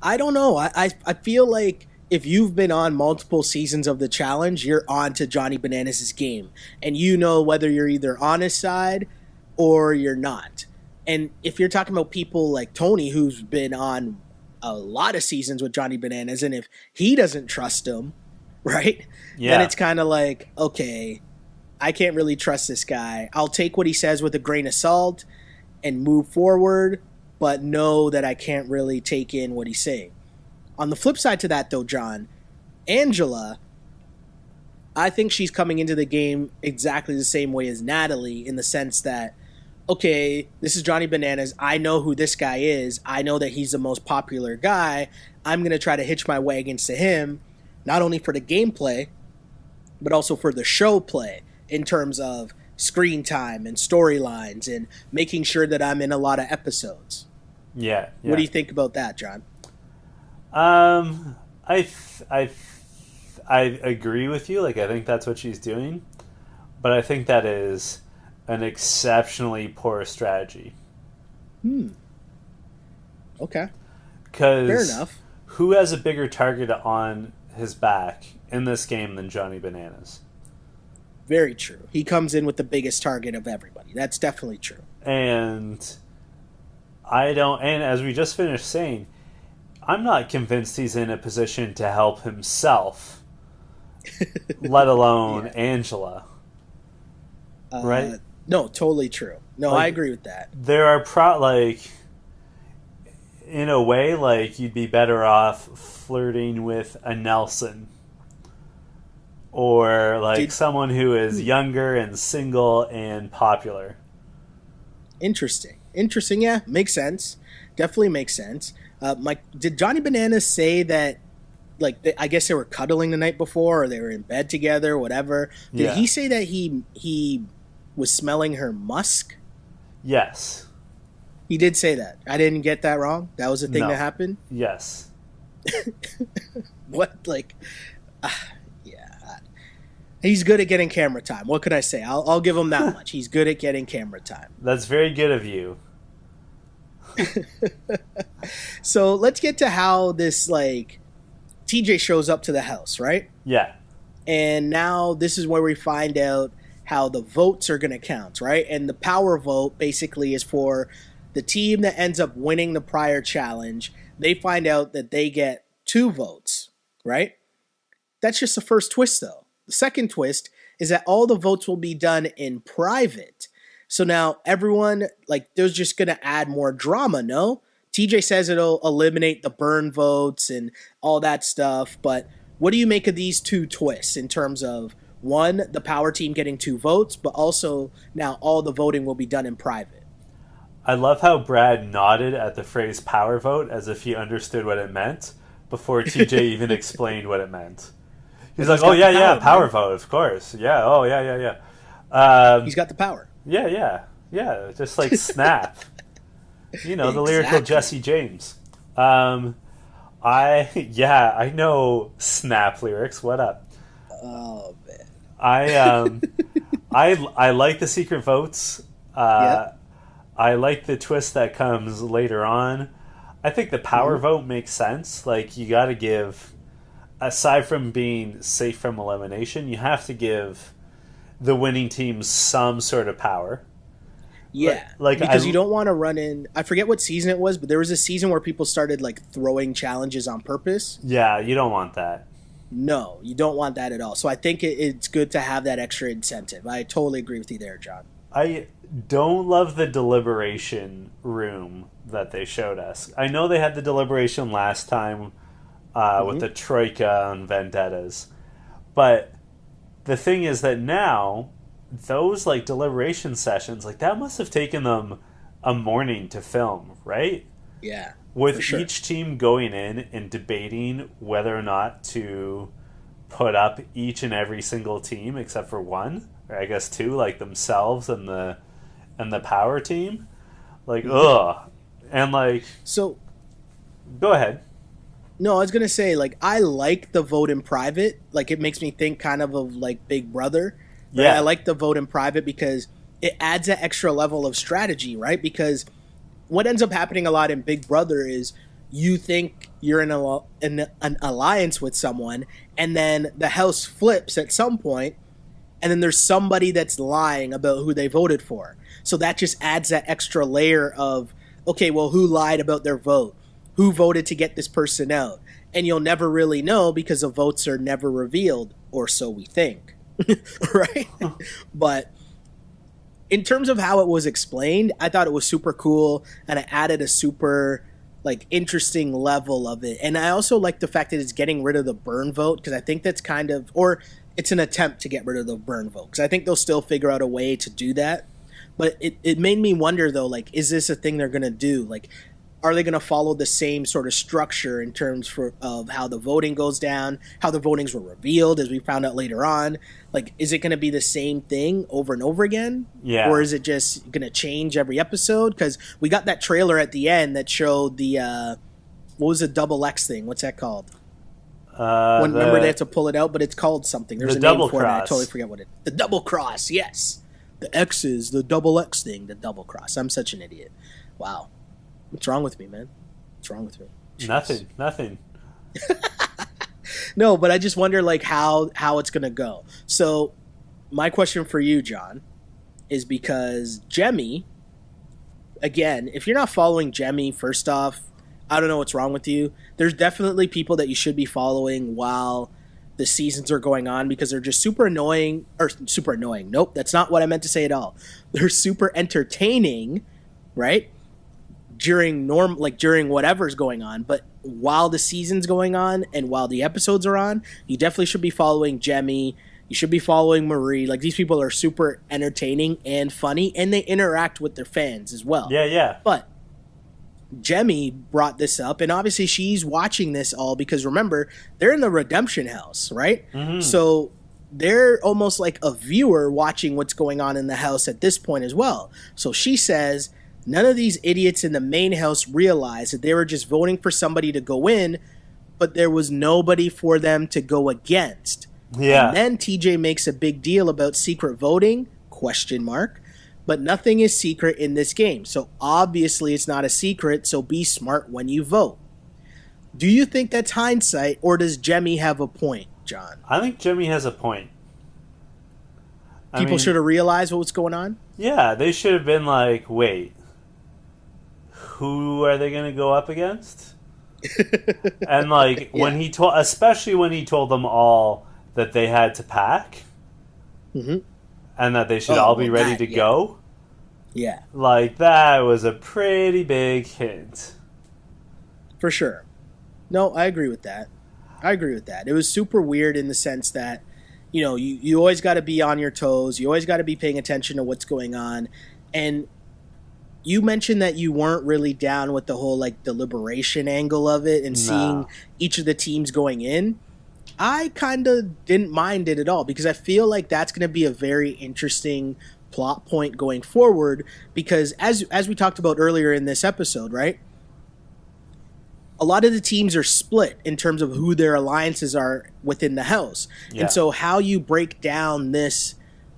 I don't know. I feel like if you've been on multiple seasons of the challenge, you're on to Johnny Bananas' game. And you know whether you're either on his side or you're not. And if you're talking about people like Tony, who's been on a lot of seasons with Johnny Bananas, and if he doesn't trust him, right? Yeah. Then it's kind of like, okay, I can't really trust this guy. I'll take what he says with a grain of salt and move forward, but know that I can't really take in what he's saying. On the flip side to that, though, John, Angela, I think she's coming into the game exactly the same way as Natalie, in the sense that, okay, this is Johnny Bananas. I know who this guy is. I know that he's the most popular guy. I'm going to try to hitch my wagons to him, not only for the gameplay, but also for the show play in terms of screen time and storylines and making sure that I'm in a lot of episodes. Yeah. What do you think about that, John? I agree with you. Like, I think that's what she's doing, but I think that is an exceptionally poor strategy. Okay. Because fair enough. Who has a bigger target on his back in this game than Johnny Bananas? Very true. He comes in with the biggest target of everybody. That's definitely true. And as we just finished saying, I'm not convinced he's in a position to help himself, let alone Angela. Right? No, totally true. No, like, I agree with that. There are in a way, like, you'd be better off flirting with a Nelson. Or, like, someone who is younger and single and popular. Interesting, yeah. Makes sense. Definitely makes sense. Mike, did Johnny Bananas say that, like, I guess they were cuddling the night before, or they were in bed together, whatever? Did he say that he was smelling her musk? Yes. He did say that. I didn't get that wrong? That was the thing that happened? Yes. What? Like, he's good at getting camera time. What could I say? I'll give him that much. He's good at getting camera time. That's very good of you. So let's get to how this, like, TJ shows up to the house, right? Yeah. And now this is where we find out how the votes are going to count, right? And the power vote basically is for the team that ends up winning the prior challenge. They find out that they get 2 votes, right? That's just the first twist, though. The second twist is that all the votes will be done in private. So now everyone, like, there's just going to add more drama, no? TJ says it'll eliminate the burn votes and all that stuff, but what do you make of these 2 twists in terms of, one, the power team getting 2 votes, but also now all the voting will be done in private? I love how Brad nodded at the phrase power vote as if he understood what it meant before TJ even explained what it meant. He's like, power vote, of course. Yeah, yeah. He's got the power. Yeah. Just like Snap. The lyrical Jesse James. I know Snap lyrics. What up? Oh, man. I like the secret votes. I like the twist that comes later on. I think the power vote makes sense. Like, you got to give, aside from being safe from elimination, you have to give the winning team some sort of power. Yeah, like because you don't want to run in. I forget what season it was, but there was a season where people started like throwing challenges on purpose. Yeah, you don't want that. No, you don't want that at all. So I think it's good to have that extra incentive. I totally agree with you there, John. I don't love the deliberation room that they showed us. I know they had the deliberation last time with the Troika and Vendettas, but the thing is that now those like deliberation sessions, like that must have taken them a morning to film, right? Yeah. With sure. each team going in and debating whether or not to put up each and every single team except for one, or I guess two, like themselves and the power team. Like, ugh. And like, so go ahead. No, I was gonna say, like, I like the vote in private. Like, it makes me think kind of like Big Brother. Right? Yeah, I like the vote in private because it adds an extra level of strategy, right? Because what ends up happening a lot in Big Brother is you think you're in an alliance with someone, and then the house flips at some point, and then there's somebody that's lying about who they voted for. So that just adds that extra layer of, okay, well, who lied about their vote? Who voted to get this person out? And you'll never really know because the votes are never revealed, or so we think. Right? But in terms of how it was explained, I thought it was super cool, and it added a super like interesting level of it. And I also like the fact that it's getting rid of the burn vote, because I think that's kind of, or it's an attempt to get rid of the burn vote, because I think they'll still figure out a way to do that. But it made me wonder, though, like, is this a thing they're going to do? Like, are they going to follow the same sort of structure in terms of how the voting goes down, how the votings were revealed, as we found out later on? Like, is it going to be the same thing over and over again? Yeah. Or is it just going to change every episode? Because we got that trailer at the end that showed the, what was the double X thing? What's that called? Remember they have to pull it out, but it's called something. There's a name for it, and I totally forget what it is. The double cross, yes. The X is the double X thing, the double cross. I'm such an idiot. Wow. What's wrong with me, man? What's wrong with me? Jeez. Nothing. No, but I just wonder, like, how it's going to go. So my question for you, John, is because Jemmy, again, if you're not following Jemmy, first off, I don't know what's wrong with you. There's definitely people that you should be following while the seasons are going on, because they're just super annoying. Nope, that's not what I meant to say at all. They're super entertaining, right? During whatever's going on, but while the season's going on and while the episodes are on, you definitely should be following Jemmy. You should be following Marie. Like, these people are super entertaining and funny, and they interact with their fans as well. Yeah. But Jemmy brought this up, and obviously she's watching this all because, remember, they're in the redemption house, right? Mm-hmm. So they're almost like a viewer watching what's going on in the house at this point as well. So she says none of these idiots in the main house realized that they were just voting for somebody to go in, but there was nobody for them to go against. Yeah. And then TJ makes a big deal about secret voting, ? But nothing is secret in this game. So obviously it's not a secret, so be smart when you vote. Do you think that's hindsight, or does Jemmy have a point, John? I think Jemmy has a point. People should have realized what was going on? Yeah, they should have been like, wait, who are they going to go up against? And like, when he told, especially when he told them all that they had to pack, and that they should all be ready to go. Yeah. Like, that was a pretty big hint. For sure. No, I agree with that. It was super weird in the sense that, you know, you always got to be on your toes. You always got to be paying attention to what's going on. And you mentioned that you weren't really down with the whole, like, deliberation angle of it and seeing each of the teams going in. I kind of didn't mind it at all, because I feel like that's going to be a very interesting plot point going forward, because as we talked about earlier in this episode, right? A lot of the teams are split in terms of who their alliances are within the house. Yeah. And so how you break down this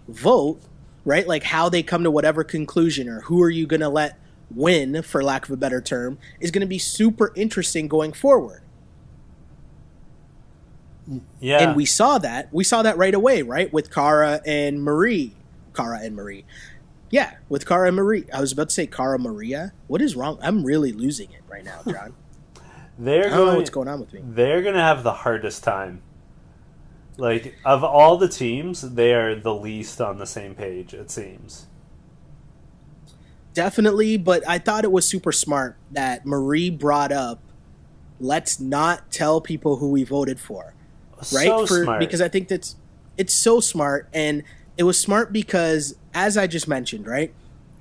vote right? Like how they come to whatever conclusion or who are you going to let win, for lack of a better term, is going to be super interesting going forward. Yeah. And we saw that right away, right? With Cara and Marie. Yeah, with Cara and Marie. I was about to say Cara Maria. What is wrong? I'm really losing it right now, John. I don't know what's going on with me. They're going to have the hardest time. Like, of all the teams, they are the least on the same page, it seems. Definitely, but I thought it was super smart that Marie brought up, let's not tell people who we voted for. Right? So smart. Because I think it's so smart, and it was smart because, as I just mentioned, right,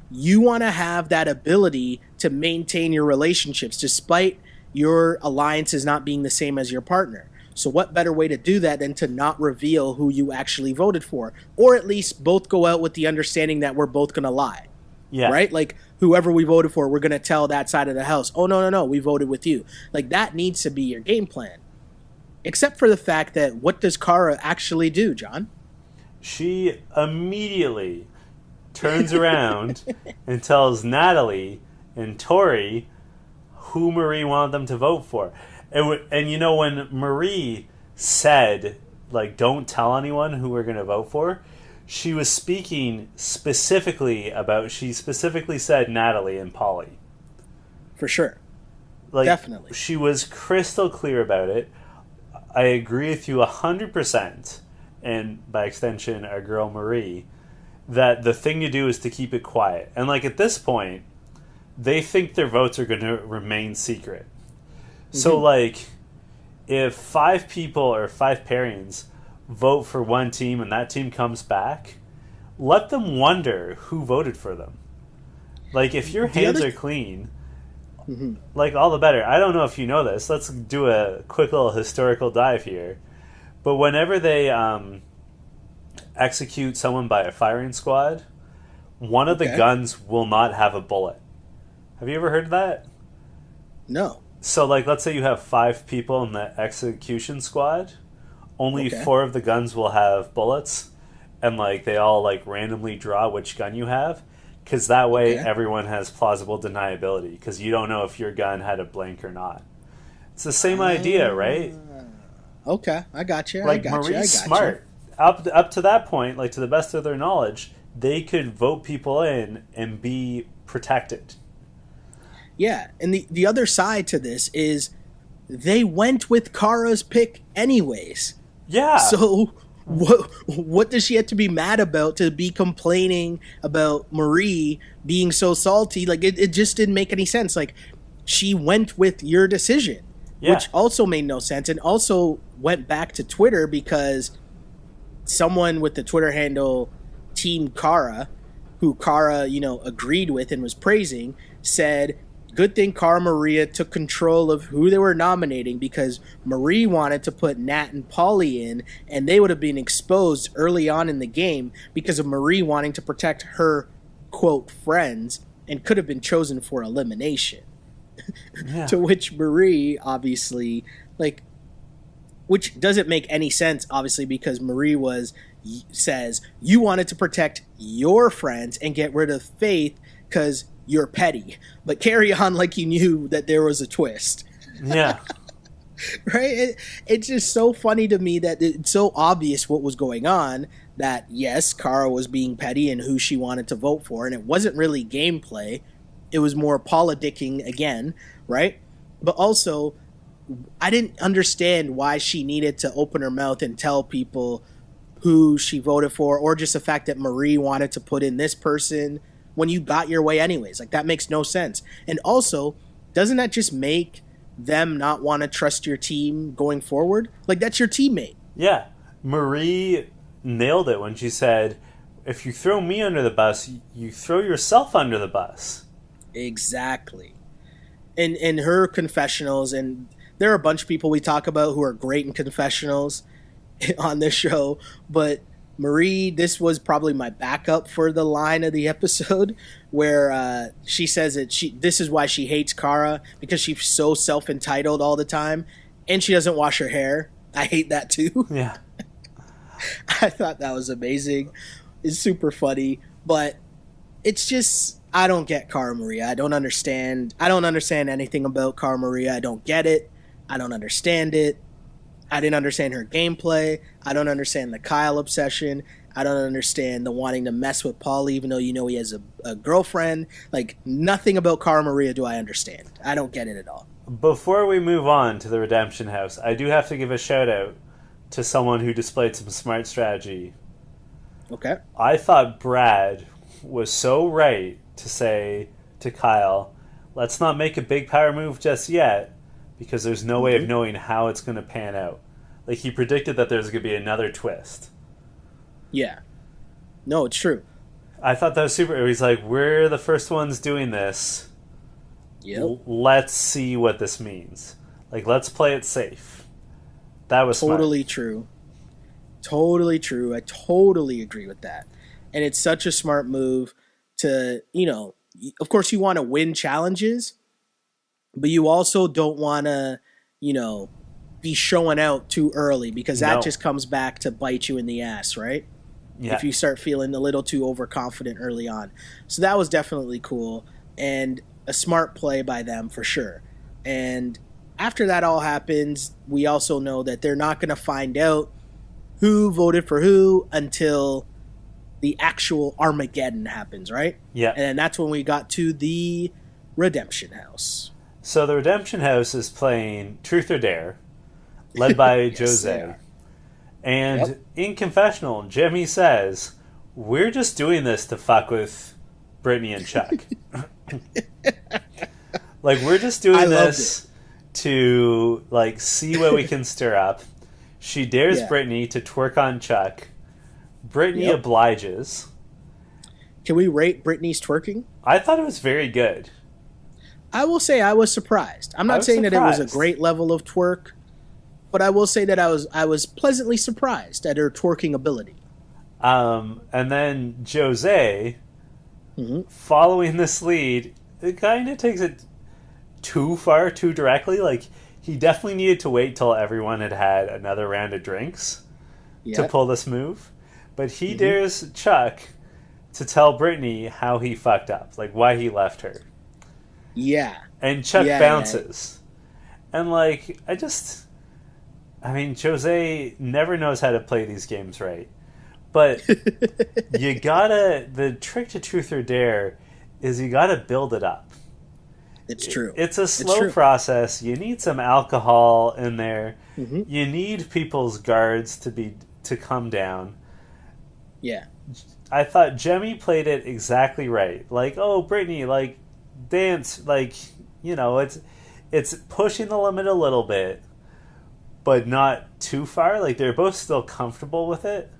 you want to have that ability to maintain your relationships despite your alliances not being the same as your partner. So what better way to do that than to not reveal who you actually voted for, or at least both go out with the understanding that we're both going to lie. Yeah. Right? Like, whoever we voted for, we're going to tell that side of the house, oh, no, we voted with you. Like, that needs to be your game plan. Except for the fact that, what does Cara actually do, John? She immediately turns around and tells Natalie and Tori who Marie wanted them to vote for. And you know, when Marie said, like, don't tell anyone who we're going to vote for, she was speaking specifically she specifically said Natalie and Polly. For sure. Like, definitely. She was crystal clear about it. I agree with you 100%, and by extension, our girl Marie, that the thing to do is to keep it quiet. And, like, at this point, they think their votes are going to remain secret. Mm-hmm. So, like, if 5 people or 5 pairings vote for one team and that team comes back, let them wonder who voted for them. Like, if your hands are clean, mm-hmm. like, all the better. I don't know if you know this. Let's do a quick little historical dive here. But whenever they execute someone by a firing squad, one of the guns will not have a bullet. Have you ever heard of that? No. So, like, let's say you have 5 people in the execution squad. Only 4 of the guns will have bullets. And, like, they all, like, randomly draw which gun you have. Because that way everyone has plausible deniability. Because you don't know if your gun had a blank or not. It's the same idea, right? Okay, I got you. Like, Marie's smart. Up to that point, like, to the best of their knowledge, they could vote people in and be protected. Yeah, and the other side to this is they went with Cara's pick anyways. Yeah. So what does she have to be mad about, to be complaining about Marie being so salty? Like, it just didn't make any sense. Like, she went with your decision, which also made no sense, and also went back to Twitter because someone with the Twitter handle Team Cara, who Cara, agreed with and was praising, said, good thing Cara Maria took control of who they were nominating, because Marie wanted to put Nat and Polly in, and they would have been exposed early on in the game because of Marie wanting to protect her, quote, friends, and could have been chosen for elimination. Yeah. To which Marie, obviously, like, which doesn't make any sense, obviously, because Marie says, you wanted to protect your friends and get rid of Faith because you're petty, but carry on like you knew that there was a twist. Yeah. Right? It's just so funny to me that it's so obvious what was going on, that yes, Cara was being petty and who she wanted to vote for, and it wasn't really gameplay. It was more politicking again, right? But also, I didn't understand why she needed to open her mouth and tell people who she voted for, or just the fact that Marie wanted to put in this person when you got your way anyways. Like, that makes no sense. And also, doesn't that just make them not want to trust your team going forward? Like, that's your teammate. Yeah. Marie nailed it when she said, if you throw me under the bus, you throw yourself under the bus. Exactly. In her confessionals, and there are a bunch of people we talk about who are great in confessionals on this show, but Marie, this was probably my backup for the line of the episode where she says that this is why she hates Cara, because she's so self-entitled all the time, and she doesn't wash her hair. I hate that too. Yeah. I thought that was amazing. is super funny, but it's just I don't get Cara Maria. I don't understand anything about Cara Maria. I don't get it. I don't understand it. I didn't understand her gameplay. I don't understand the Kyle obsession. I don't understand the wanting to mess with Paulie even though you know he has a girlfriend. Like, nothing about Cara Maria do I understand. I don't get it at all. Before we move on to the Redemption House, I do have to give a shout out to someone who displayed some smart strategy. Okay. I thought Brad was so right to say to Kyle, let's not make a big power move just yet, because there's no way of knowing how it's going to pan out. Like, he predicted that there's going to be another twist. Yeah. No, it's true. I thought that was super. He's like, we're the first ones doing this. Yep. Let's see what this means. Like, let's play it safe. That was totally smart. True. Totally true. I totally agree with that. And it's such a smart move to, of course you want to win challenges, but you also don't want to, be showing out too early because that just comes back to bite you in the ass, right? Yeah. If you start feeling a little too overconfident early on. So that was definitely cool and a smart play by them for sure. And after that all happens, we also know that they're not going to find out who voted for who until the actual Armageddon happens, right? Yeah. And that's when we got to the Redemption House. So the Redemption House is playing Truth or Dare, led by Yes, Jose. And in confessional, Jimmy says, we're just doing this to fuck with Brittany and Chuck. Like, we're just doing this to, like, see what we can stir up. She dares Brittany to twerk on Chuck. Brittany obliges. Can we rate Brittany's twerking? I thought it was very good. I will say I was surprised. I'm not saying that it was a great level of twerk, but I will say that I was pleasantly surprised at her twerking ability. And then Jose, following this lead, it kind of takes it too far, too directly. Like, he definitely needed to wait till everyone had had another round of drinks to pull this move. But he dares Chuck to tell Brittany how he fucked up, like why he left her. Yeah. And Chuck bounces. Yeah. And, like, Jose never knows how to play these games right. But the trick to Truth or Dare is you gotta build it up. It's true. It's a slow process. You need some alcohol in there. You need people's guards to come down. Yeah. I thought Jemmy played it exactly right. Like, oh, Brittany, like, dance, like, it's pushing the limit a little bit, but not too far. Like, they're both still comfortable with it.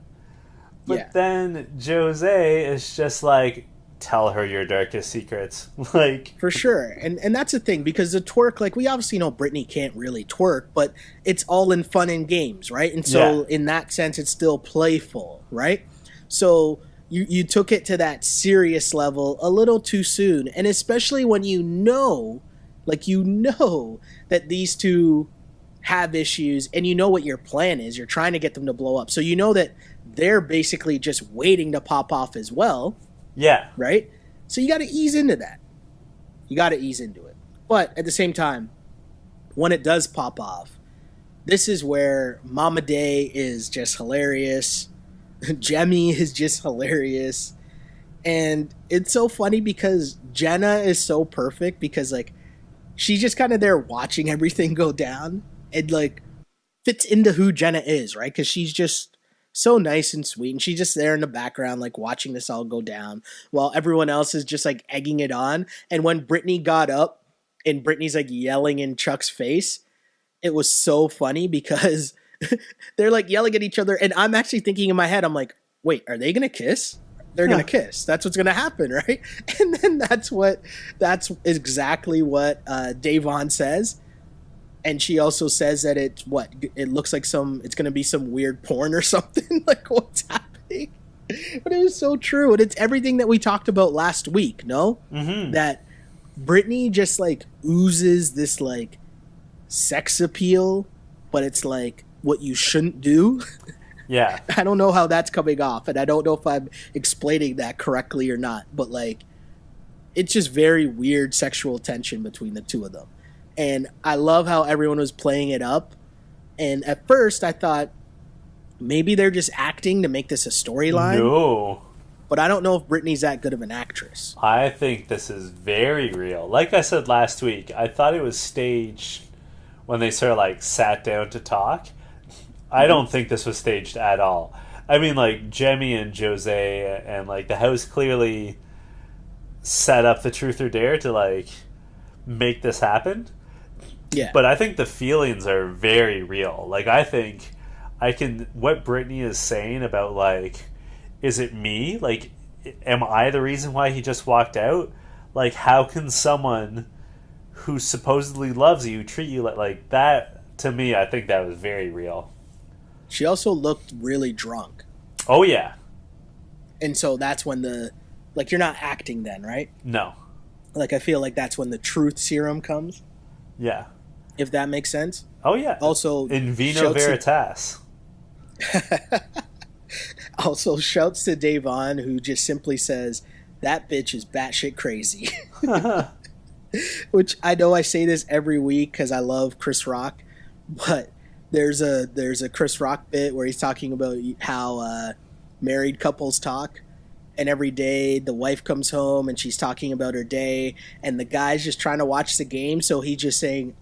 But then Jose is just like, tell her your darkest secrets. Like, for sure. And that's the thing, because the twerk, like, we obviously know Brittany can't really twerk, but it's all in fun and games, right? And so in that sense, it's still playful, right? So you took it to that serious level a little too soon. And especially when you know that these two have issues and you know what your plan is. You're trying to get them to blow up. So you know that they're basically just waiting to pop off as well. Yeah. Right? So you got to ease into that. You got to ease into it. But at the same time, when it does pop off, this is where Mama Day is just hilarious. Jemmy is just hilarious. And it's so funny because Jenna is so perfect because, like, she's just kind of there watching everything go down and, like, fits into who Jenna is, right? Because she's just so nice and sweet, and she's just there in the background, like, watching this all go down while everyone else is just, like, egging it on. And when Brittany got up and Brittany's, like, yelling in Chuck's face, it was so funny because they're, like, yelling at each other, and I'm actually thinking in my head, I'm like, wait, are they gonna kiss? They're gonna kiss. That's what's gonna happen, right? And then that's exactly what Davon says. And she also says that it looks like it's going to be some weird porn or something. Like, what's happening? But it was so true. And it's everything that we talked about last week, no? That Brittany just, like, oozes this, like, sex appeal, but it's, like, what you shouldn't do. Yeah. I don't know how that's coming off, and I don't know if I'm explaining that correctly or not, but like, it's just very weird sexual tension between the two of them. And I love how everyone was playing it up. And at first I thought maybe they're just acting to make this a storyline. No. But I don't know if Brittany's that good of an actress. I think this is very real. Like I said last week, I thought it was staged when they sort of like sat down to talk. I don't think this was staged at all. I mean, like, Jemmy and Jose and, like, the house clearly set up the Truth or Dare to, like, make this happen. Yeah. But I think the feelings are very real. Like, I think what Brittany is saying about, like, is it me? Like, am I the reason why he just walked out? Like, how can someone who supposedly loves you treat you like that? To me, I think that was very real. She also looked really drunk. Oh, yeah. And so that's when you're not acting then, right? No. Like, I feel like that's when the truth serum comes. Yeah. If that makes sense. Oh, yeah. Also, in vino veritas. Also, shouts to Davon, who just simply says, that bitch is batshit crazy. Which I know I say this every week because I love Chris Rock, but there's a Chris Rock bit where he's talking about how married couples talk, and every day the wife comes home and she's talking about her day, and the guy's just trying to watch the game, so he's just saying,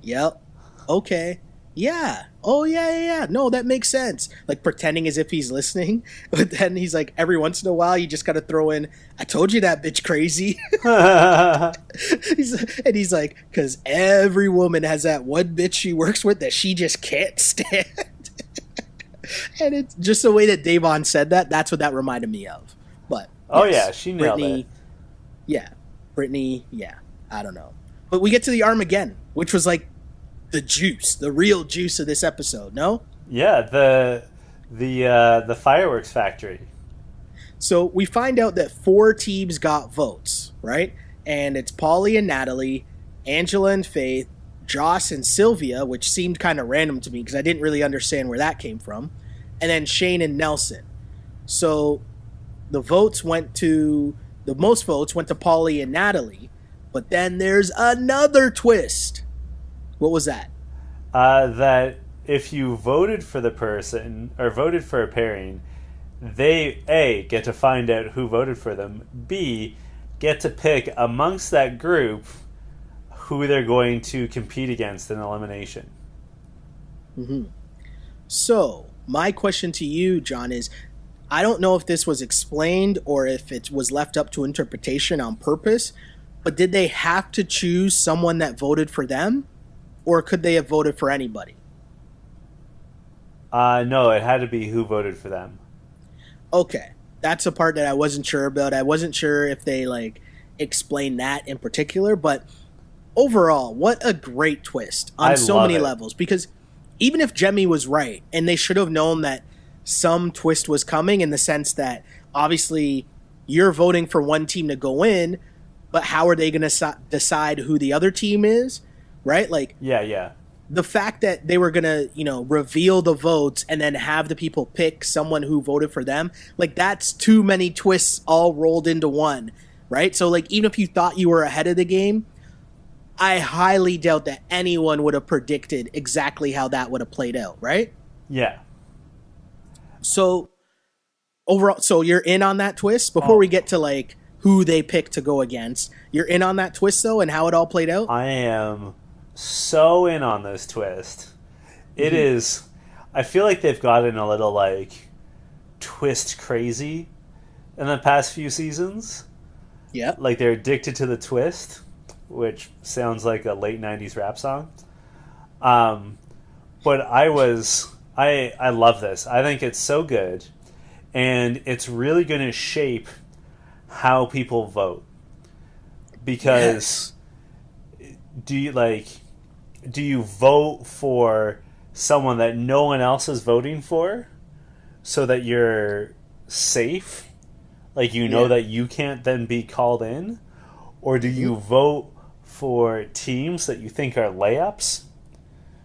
yep, okay, yeah, oh yeah, no, that makes sense, like pretending as if he's listening, but then he's like, every once in a while you just gotta throw in, I told you that bitch crazy. he's like, because every woman has that one bitch she works with that she just can't stand. And it's just the way that Davon said that, that's what that reminded me of. But yeah, she nailed Brittany, it. Yeah, Brittany, yeah, I don't know. But we get to the Armageddon, which was like the real juice of this episode, no? Yeah, the fireworks factory. So we find out that 4 teams got votes, right? And it's Paulie and Natalie, Angela and Faith, Joss and Sylvia, which seemed kind of random to me because I didn't really understand where that came from, and then Shane and Nelson. So the most votes went to Paulie and Natalie, but then there's another twist. What was that? That if you voted for the person or voted for a pairing, they A, get to find out who voted for them, B, get to pick amongst that group who they're going to compete against in elimination. Mm-hmm. So my question to you, John, is I don't know if this was explained or if it was left up to interpretation on purpose, but did they have to choose someone that voted for them, or could they have voted for anybody? No, it had to be who voted for them. Okay, that's a part that I wasn't sure about. I wasn't sure if they explained that in particular, but overall, what a great twist on so many levels. Because even if Jemmy was right, and they should have known that some twist was coming in the sense that obviously you're voting for one team to go in, but how are they going to decide who the other team is, right? Yeah. The fact that they were going to, reveal the votes and then have the people pick someone who voted for them, that's too many twists all rolled into one, right? So, even if you thought you were ahead of the game, I highly doubt that anyone would have predicted exactly how that would have played out, right? Yeah. So, overall, so you're in on that twist? Before we get to, who they picked to go against, you're in on that twist, though, and how it all played out? I am so in on this twist. It is... I feel like they've gotten a little, twist crazy in the past few seasons. Yeah. They're addicted to the twist, which sounds like a late 90s rap song. But I love this. I think it's so good. And it's really going to shape how people vote. Because do you vote for someone that no one else is voting for so that you're safe? That you can't then be called in? Or do you vote for teams that you think are layups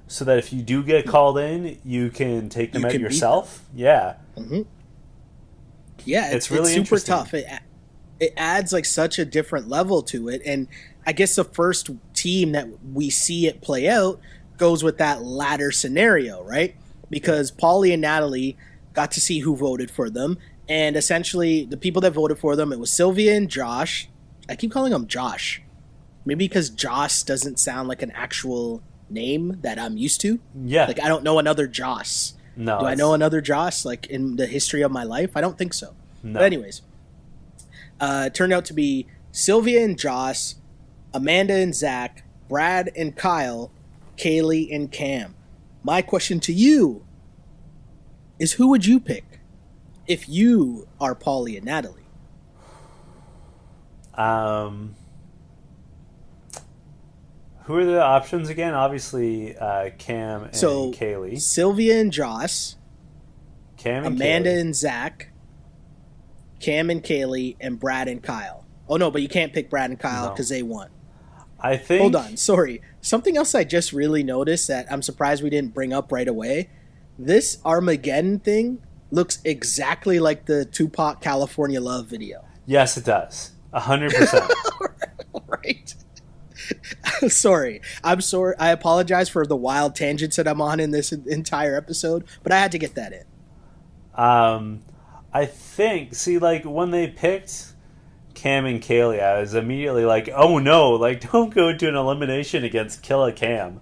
so that if you do get called in, you can take them You out can beat yourself. Yeah. Mm-hmm. Yeah, It's really super interesting. tough. It adds like such a different level to it, and I guess the first team that we see it play out goes with that latter scenario, right? Because Paulie and Natalie got to see who voted for them, and essentially the people that voted for them, it was Sylvia and Josh. I keep calling him Josh, maybe because Josh doesn't sound like an actual name that I'm used to. Yeah. Like I don't know another Josh. No. Do I know another Josh like in the history of my life? I don't think so. No. But anyways, it turned out to be Sylvia and Josh, Amanda and Zach, Brad and Kyle, Kaylee and Cam. My question to you is, who would you pick if you are Paulie and Natalie? Who are the options again? Obviously, Cam and Kaylee. Sylvia and Josh, Cam and Amanda Kaylee. and Zach, Cam and Kaylee, and Brad and Kyle. Oh no, but you can't pick Brad and Kyle because they won. I think. Hold on, sorry. Something else I just really noticed that I'm surprised we didn't bring up right away. This Armageddon thing looks exactly like the Tupac California Love video. Yes, it does. 100%. Right. Sorry. I'm sorry. I apologize for the wild tangents that I'm on in this entire episode, but I had to get that in. I think, see, like, when they picked Cam and Kaylee, I was immediately like, oh no, like, don't go to an elimination against Killa Cam.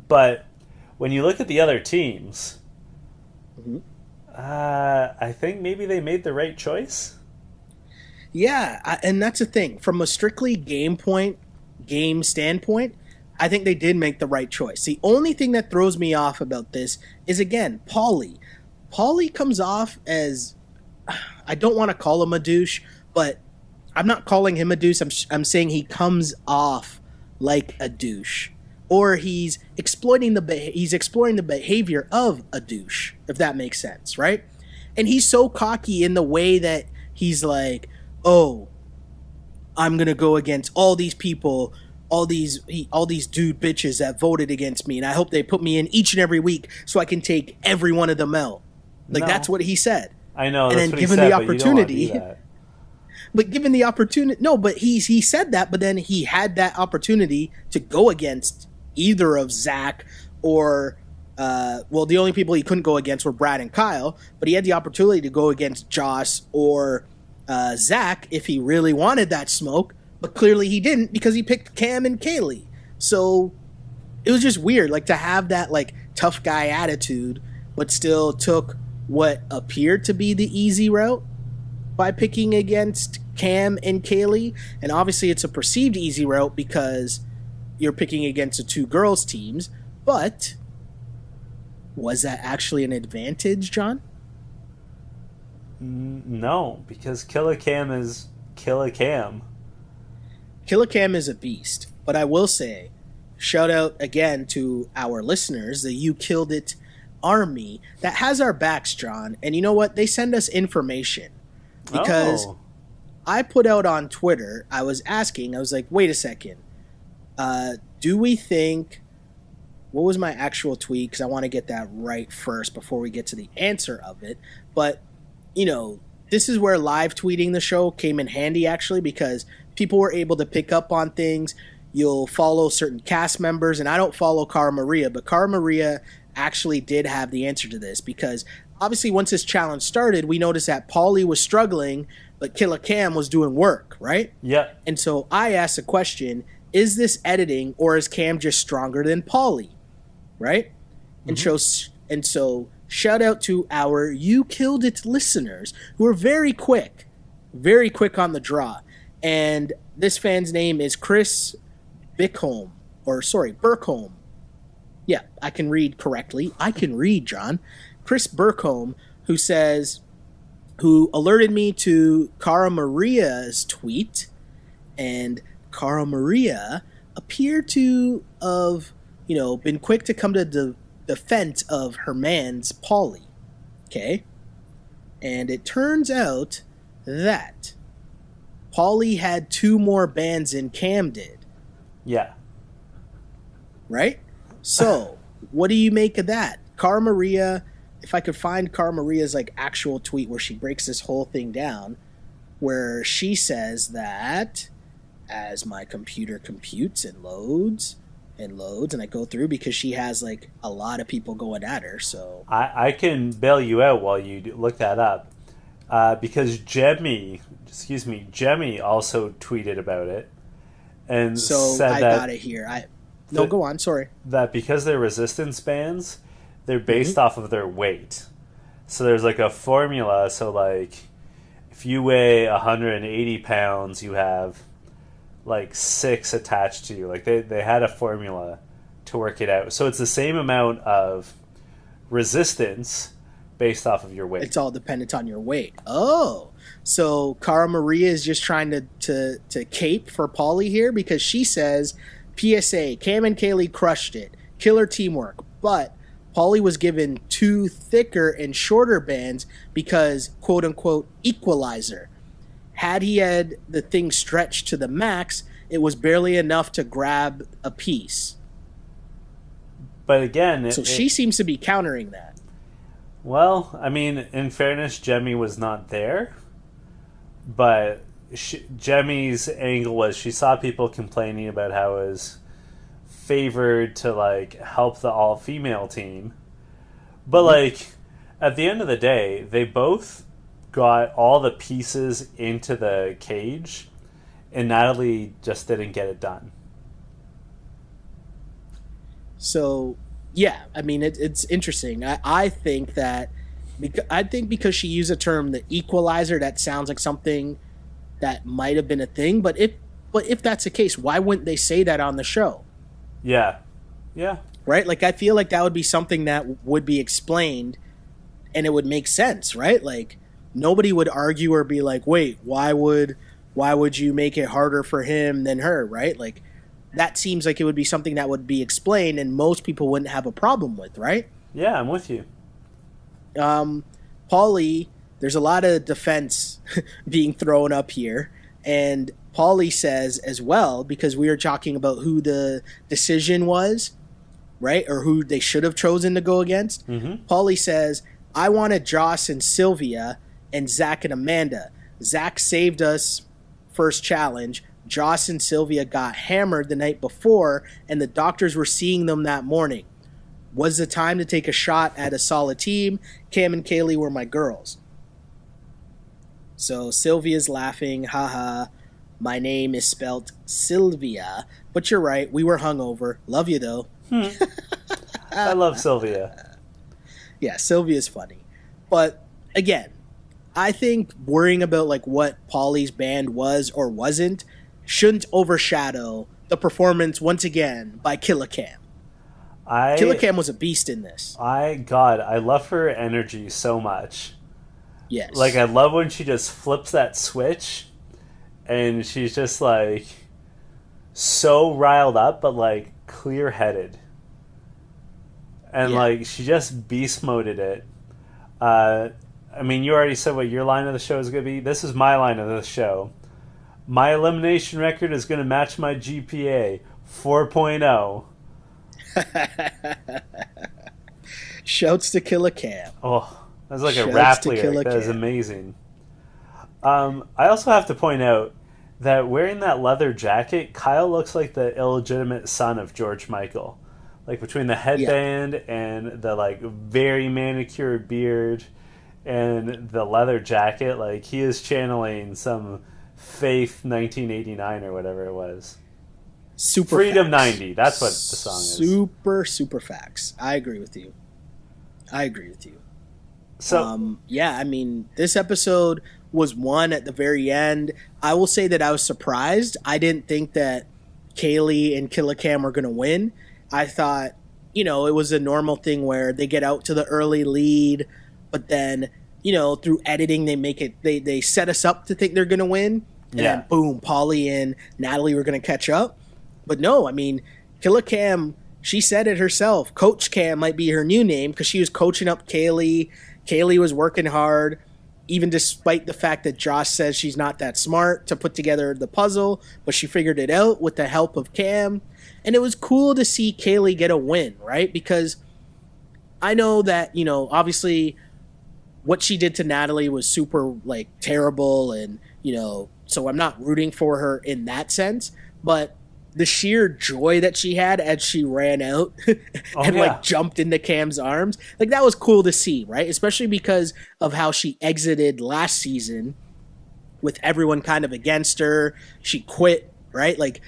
But when you look at the other teams, I think maybe they made the right choice. Yeah, and that's the thing. From a strictly game standpoint, I think they did make the right choice. The only thing that throws me off about this is, again, Paulie. Paulie comes off as, I don't want to call him a douche, but I'm not calling him a douche. I'm saying he comes off like a douche, or he's exploring the behavior of a douche, if that makes sense, right? And he's so cocky in the way that he's like, oh, I'm gonna go against all these people, all these dude bitches that voted against me, and I hope they put me in each and every week so I can take every one of them out. Like, that's what he said. I know. And that's then what given he said, the but you don't want to do opportunity, that. but given the opportunity, no, but he said that, but then he had that opportunity to go against either of Zach or, well, the only people he couldn't go against were Brad and Kyle, but he had the opportunity to go against Josh or Zach if he really wanted that smoke, but clearly he didn't because he picked Cam and Kaylee. So it was just weird, like, to have that, like, tough guy attitude, but still took what appeared to be the easy route by picking against Cam and Kaylee. And obviously it's a perceived easy route because you're picking against the two girls teams, but was that actually an advantage, John? No, because Killa Cam is Killa Cam. Killa Cam is a beast, but I will say, shout out again to our listeners, the You Killed It army that has our backs, John. And you know what? They send us information because I put out on Twitter, I was like, wait a second. Do we think, what was my actual tweet? Because I want to get that right first before we get to the answer of it. But, you know, this is where live tweeting the show came in handy, actually, because people were able to pick up on things. You'll follow certain cast members, and I don't follow Cara Maria, but Cara Maria actually did have the answer to this, because obviously once this challenge started, we noticed that Paulie was struggling, but Killa Cam was doing work, right? Yeah. And so I asked the question, is this editing, or is Cam just stronger than Paulie? Right? Mm-hmm. And so shout out to our You Killed It listeners who are very quick on the draw. And this fan's name is Chris Burkholm. Yeah, I can read correctly. I can read, John. Chris Burkholm, who alerted me to Cara Maria's tweet, and Cara Maria appeared to have, been quick to come to the defense of her man's Paulie. Okay? And it turns out that Paulie had 2 more bands than Cam did. Yeah. Right? So, what do you make of that? Cara Maria, if I could find Cara Maria's like actual tweet where she breaks this whole thing down, where she says that as my computer computes and loads and loads, and I go through because she has like a lot of people going at her. So I can bail you out while you look that up, because Jemmy also tweeted about it, and so said I got it here. No, go on. Sorry. That because they're resistance bands, they're based off of their weight. So there's like a formula. So like, if you weigh 180 pounds, you have like 6 attached to you. Like they had a formula to work it out. So it's the same amount of resistance based off of your weight. It's all dependent on your weight. Oh, so Cara Maria is just trying to cape for Paulie here because she says, PSA, Cam and Kaylee crushed it. Killer teamwork. But Paulie was given 2 thicker and shorter bands because, quote unquote, equalizer. Had he had the thing stretched to the max, it was barely enough to grab a piece. But again... she seems to be countering that. Well, I mean, in fairness, Jemmy was not there. But Jemmy's angle was she saw people complaining about how it was favored to, like, help the all-female team. But, like, at the end of the day, they both got all the pieces into the cage, and Natalie just didn't get it done. So, yeah, I mean, it's interesting. I think that because she used a term, the equalizer, that sounds like something that might have been a thing. But if that's the case, why wouldn't they say that on the show? Yeah. Right? Like, I feel like that would be something that would be explained, and it would make sense, right? Like, nobody would argue or be like, wait, why would you make it harder for him than her, right? Like, that seems like it would be something that would be explained and most people wouldn't have a problem with, right? Yeah, I'm with you. Paulie, there's a lot of defense being thrown up here, and Paulie says as well, because we were talking about who the decision was, right? Or who they should have chosen to go against. Mm-hmm. Paulie says, I wanted Joss and Sylvia and Zach and Amanda. Zach saved us first challenge. Joss and Sylvia got hammered the night before, and the doctors were seeing them that morning. Was the time to take a shot at a solid team. Cam and Kaylee were my girls. So Sylvia's laughing, haha. My name is spelt Sylvia, but you're right, we were hungover. Love you though. I love Sylvia. Yeah, Sylvia's funny. But again, I think worrying about like what Paulie's band was or wasn't shouldn't overshadow the performance once again by Killa Cam. Killa Cam was a beast in this. I love her energy so much. Yes. Like, I love when she just flips that switch and she's just like so riled up but like clear-headed. And like she just beast moded it. I mean, you already said what your line of the show is going to be. This is my line of the show. My elimination record is going to match my GPA, 4.0. Shouts to Killa Cam. Oh, that's like a rap lyric. That is amazing. I also have to point out that wearing that leather jacket, Kyle looks like the illegitimate son of George Michael. Like, between the headband and the, like, very manicured beard and the leather jacket, like, he is channeling some Faith 1989 or whatever it was. Super Freedom facts. 90. That's what the song is. Super facts. I agree with you. So, yeah, I mean, this episode was won at the very end. I will say that I was surprised. I didn't think that Kaylee and Killa Cam were going to win. I thought, it was a normal thing where they get out to the early lead, but then, through editing, they make it, they set us up to think they're going to win. And then, boom, Paulie and Natalie were going to catch up. But no, I mean, Killa Cam, she said it herself. Coach Cam might be her new name because she was coaching up Kaylee. Kaylee was working hard, even despite the fact that Josh says she's not that smart to put together the puzzle, but she figured it out with the help of Cam. And it was cool to see Kaylee get a win, right? Because I know that, you know, obviously what she did to Natalie was super, like, terrible. And, you know, so I'm not rooting for her in that sense. But the sheer joy that she had as she ran out and, like, jumped into Cam's arms, like, that was cool to see, right? Especially because of how she exited last season with everyone kind of against her. She quit, right? Like,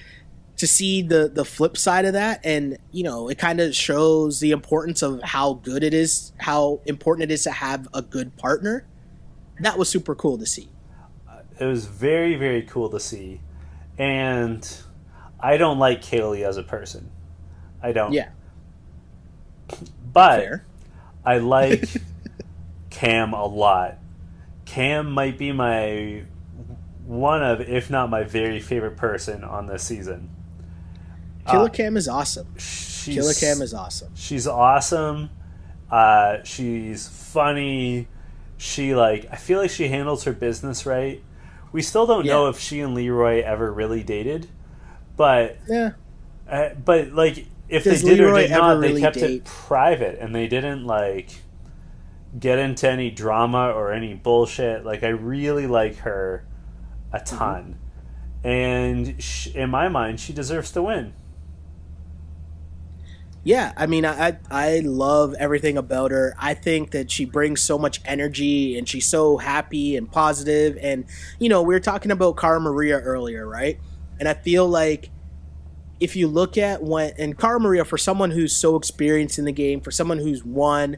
to see the flip side of that, and, you know, it kind of shows the importance of how important it is to have a good partner. That was super cool to see. It was very, very cool to see. And I don't like Kaylee as a person. I don't. Yeah. But Fair. I like Cam a lot. Cam might be one of, if not my very favorite person on this season. Killer Cam is awesome. Killer Cam is awesome. She's awesome. She's funny. I feel like she handles her business right. We still don't know if she and Leroy ever really dated, but like, if Does they did Leroy or did not, really they kept date? it private, and they didn't, like, get into any drama or any bullshit. Like, I really like her a ton, and in my mind, she deserves to win. Yeah, I mean, I love everything about her. I think that she brings so much energy, and she's so happy and positive. And, you know, we were talking about Cara Maria earlier, right? And I feel like if you look at Cara Maria, for someone who's so experienced in the game, for someone who's won,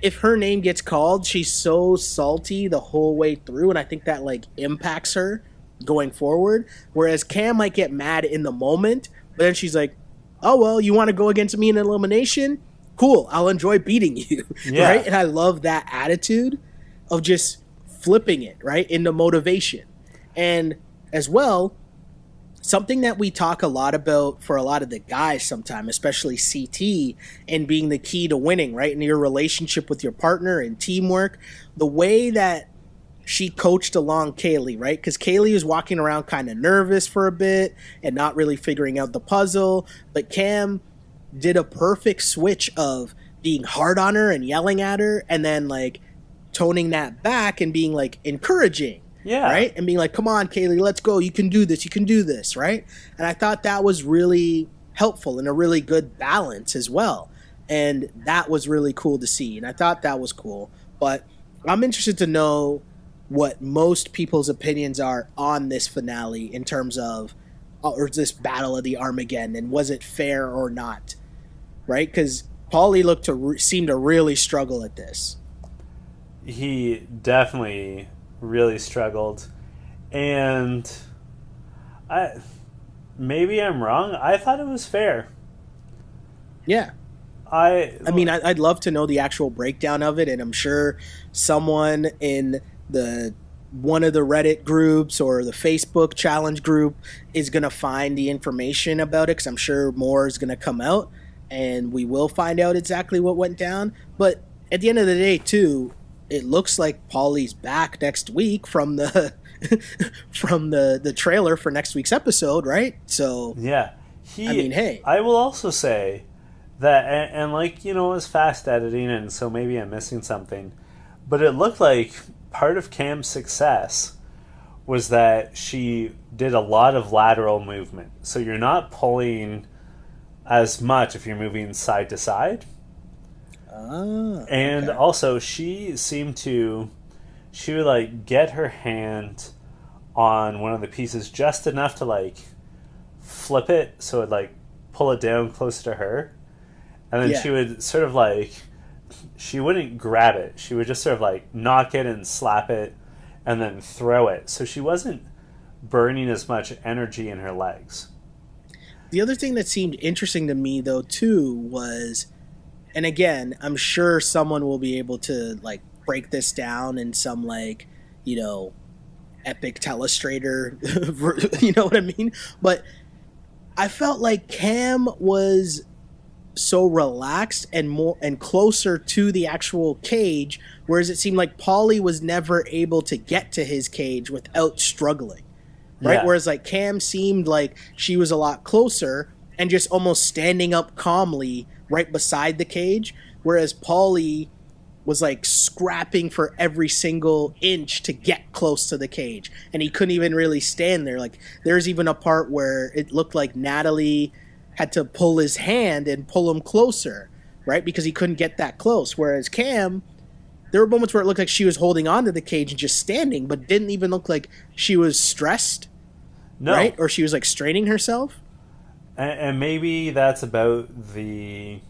if her name gets called, she's so salty the whole way through, and I think that, like, impacts her going forward. Whereas Cam might get mad in the moment, but then she's like, oh, well, you want to go against me in elimination? Cool, I'll enjoy beating you, right? And I love that attitude of just flipping it, right, into motivation. And as well, something that we talk a lot about for a lot of the guys sometimes, especially CT, and being the key to winning, right, in your relationship with your partner and teamwork, the way that she coached along Kaylee, right? Because Kaylee is walking around kind of nervous for a bit and not really figuring out the puzzle. But Cam did a perfect switch of being hard on her and yelling at her, and then, like, toning that back and being, like, encouraging. Yeah. Right? And being like, come on, Kaylee, let's go. You can do this. You can do this, right? And I thought that was really helpful and a really good balance as well. And that was really cool to see. And I thought that was cool. But I'm interested to know what most people's opinions are on this finale in terms of, or this Battle of the Armageddon, and was it fair or not, right? Because Paulie seemed to really struggle at this. He definitely really struggled, and maybe I'm wrong. I thought it was fair. Yeah. I mean, I'd love to know the actual breakdown of it, and I'm sure someone in one of the Reddit groups or the Facebook challenge group is going to find the information about it, because I'm sure more is going to come out, and we will find out exactly what went down. But at the end of the day, too, it looks like Paulie's back next week from the the trailer for next week's episode, right? So yeah, I mean, hey, I will also say that, and like, you know, it was fast editing, and so maybe I'm missing something, but it looked like part of Cam's success was that she did a lot of lateral movement. So you're not pulling as much if you're moving side to side. And also, she would, like, get her hand on one of the pieces just enough to, like, flip it so it, like, pull it down closer to her. And then she would sort of, like, she wouldn't grab it. She would just sort of, like, knock it and slap it and then throw it. So she wasn't burning as much energy in her legs. The other thing that seemed interesting to me, though, too, was, and again, I'm sure someone will be able to, like, break this down in some, like, you know, epic telestrator, you know what I mean? But I felt like Cam was so relaxed and more and closer to the actual cage, whereas it seemed like Paulie was never able to get to his cage without struggling, right? Whereas, like, Cam seemed like she was a lot closer, and just almost standing up calmly right beside the cage, whereas Paulie was like scrapping for every single inch to get close to the cage, and he couldn't even really stand there. Like, there's even a part where it looked like Natalie had to pull his hand and pull him closer, right? Because he couldn't get that close. Whereas Cam, there were moments where it looked like she was holding on to the cage and just standing, but didn't even look like she was stressed, right? Or she was like straining herself. And maybe that's about the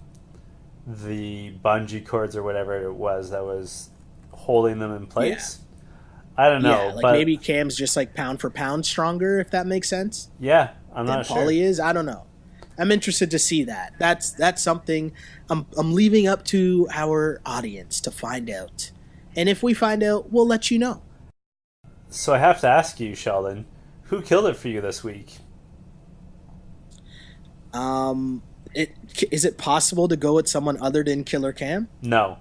bungee cords or whatever it was that was holding them in place. Yeah. I don't know. Yeah, like but maybe Cam's just like pound for pound stronger, if that makes sense. Yeah, I'm not sure. Paulie is. I don't know. I'm interested to see that. That's something I'm leaving up to our audience to find out. And if we find out, we'll let you know. So I have to ask you, Sheldon, who killed it for you this week? Is it possible to go with someone other than Killer Cam? No.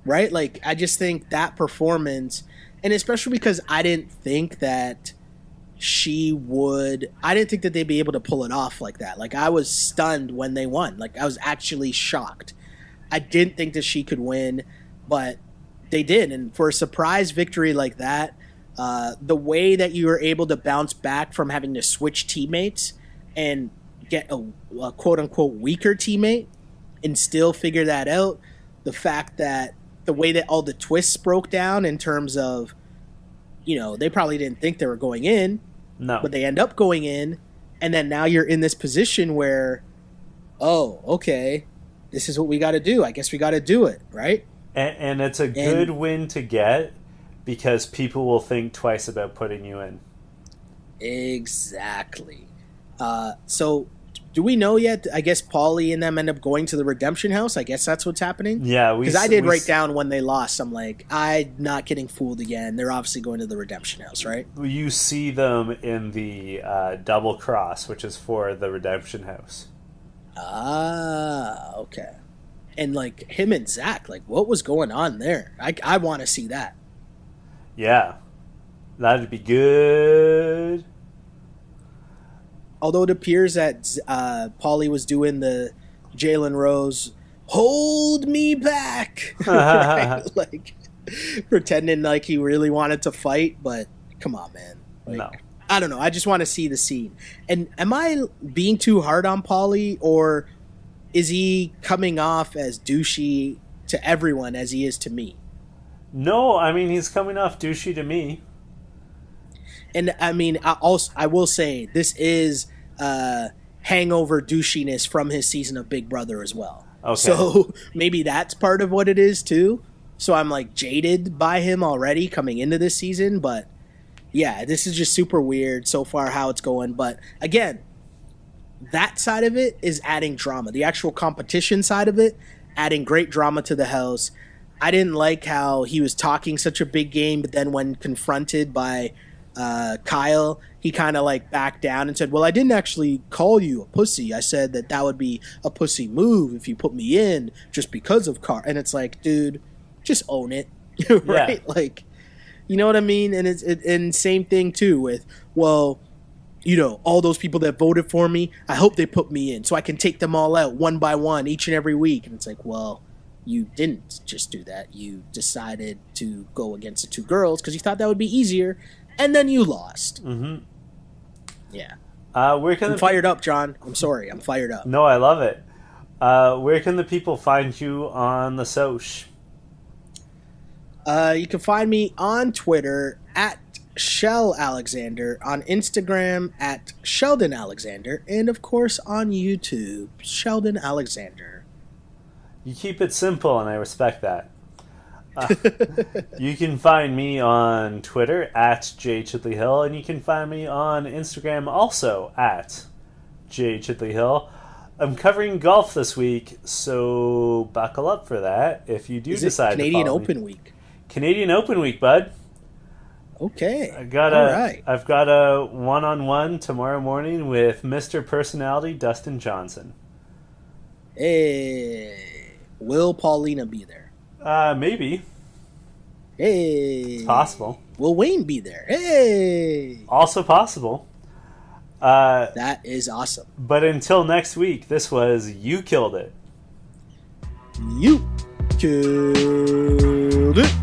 Right? Like, I just think that performance, and especially because I didn't think that they'd be able to pull it off like that. Like, I was stunned when they won. Like, I was actually shocked. I didn't think that she could win, but they did. And for a surprise victory like that, the way that you were able to bounce back from having to switch teammates and get a quote-unquote weaker teammate and still figure that out, the fact that the way that all the twists broke down in terms of, they probably didn't think they were going in, but they end up going in, and then now you're in this position where, oh, okay, this is what we got to do. I guess we got to do it, right? And it's a good win to get because people will think twice about putting you in. Exactly. So do we know yet? I guess Paulie and them end up going to the Redemption House. I guess that's what's happening. Yeah, because I did write down when they lost. I'm like, I'm not getting fooled again. They're obviously going to the Redemption House, right? You see them in the double cross, which is for the Redemption House. Ah, okay. And like him and Zach, like what was going on there? I want to see that. Yeah, that'd be good. Although it appears that Paulie was doing the Jalen Rose, hold me back, right? Like pretending like he really wanted to fight, but come on, man. Like, no. I don't know. I just want to see the scene. And am I being too hard on Paulie, or is he coming off as douchey to everyone as he is to me? No, I mean, he's coming off douchey to me. And I mean, I will say this is hangover douchiness from his season of Big Brother as well. Okay. So maybe that's part of what it is too. So I'm like jaded by him already coming into this season. But yeah, this is just super weird so far how it's going. But again, that side of it is adding drama. The actual competition side of it, adding great drama to the house. I didn't like how he was talking such a big game, but then when confronted by Kyle, he kind of like backed down and said, well, I didn't actually call you a pussy. I said that would be a pussy move if you put me in just because of Carl. And it's like, dude, just own it. Right? Yeah. Like, you know what I mean? And and same thing too with, well, all those people that voted for me, I hope they put me in so I can take them all out one by one each and every week. And it's like, well, you didn't just do that. You decided to go against the two girls because you thought that would be easier. And then you lost. Mm-hmm. Yeah. I'm fired up, John. I'm sorry. I'm fired up. No, I love it. Where can the people find you on the soch? You can find me on Twitter at Shell Alexander, on Instagram at Sheldon Alexander, and of course on YouTube, Sheldon Alexander. You keep it simple, and I respect that. You can find me on Twitter at JChidleyHill, and you can find me on Instagram also at JChidleyHill. I'm covering golf this week, so buckle up for that if you do decide to follow me. Canadian Open week? Canadian Open week, bud. Okay. I've got a one-on-one tomorrow morning with Mr. Personality, Dustin Johnson. Hey, will Paulina be there? Maybe. Hey. It's possible. Will Wayne be there? Hey. Also possible. That is awesome. But until next week, this was You Killed It. You killed it.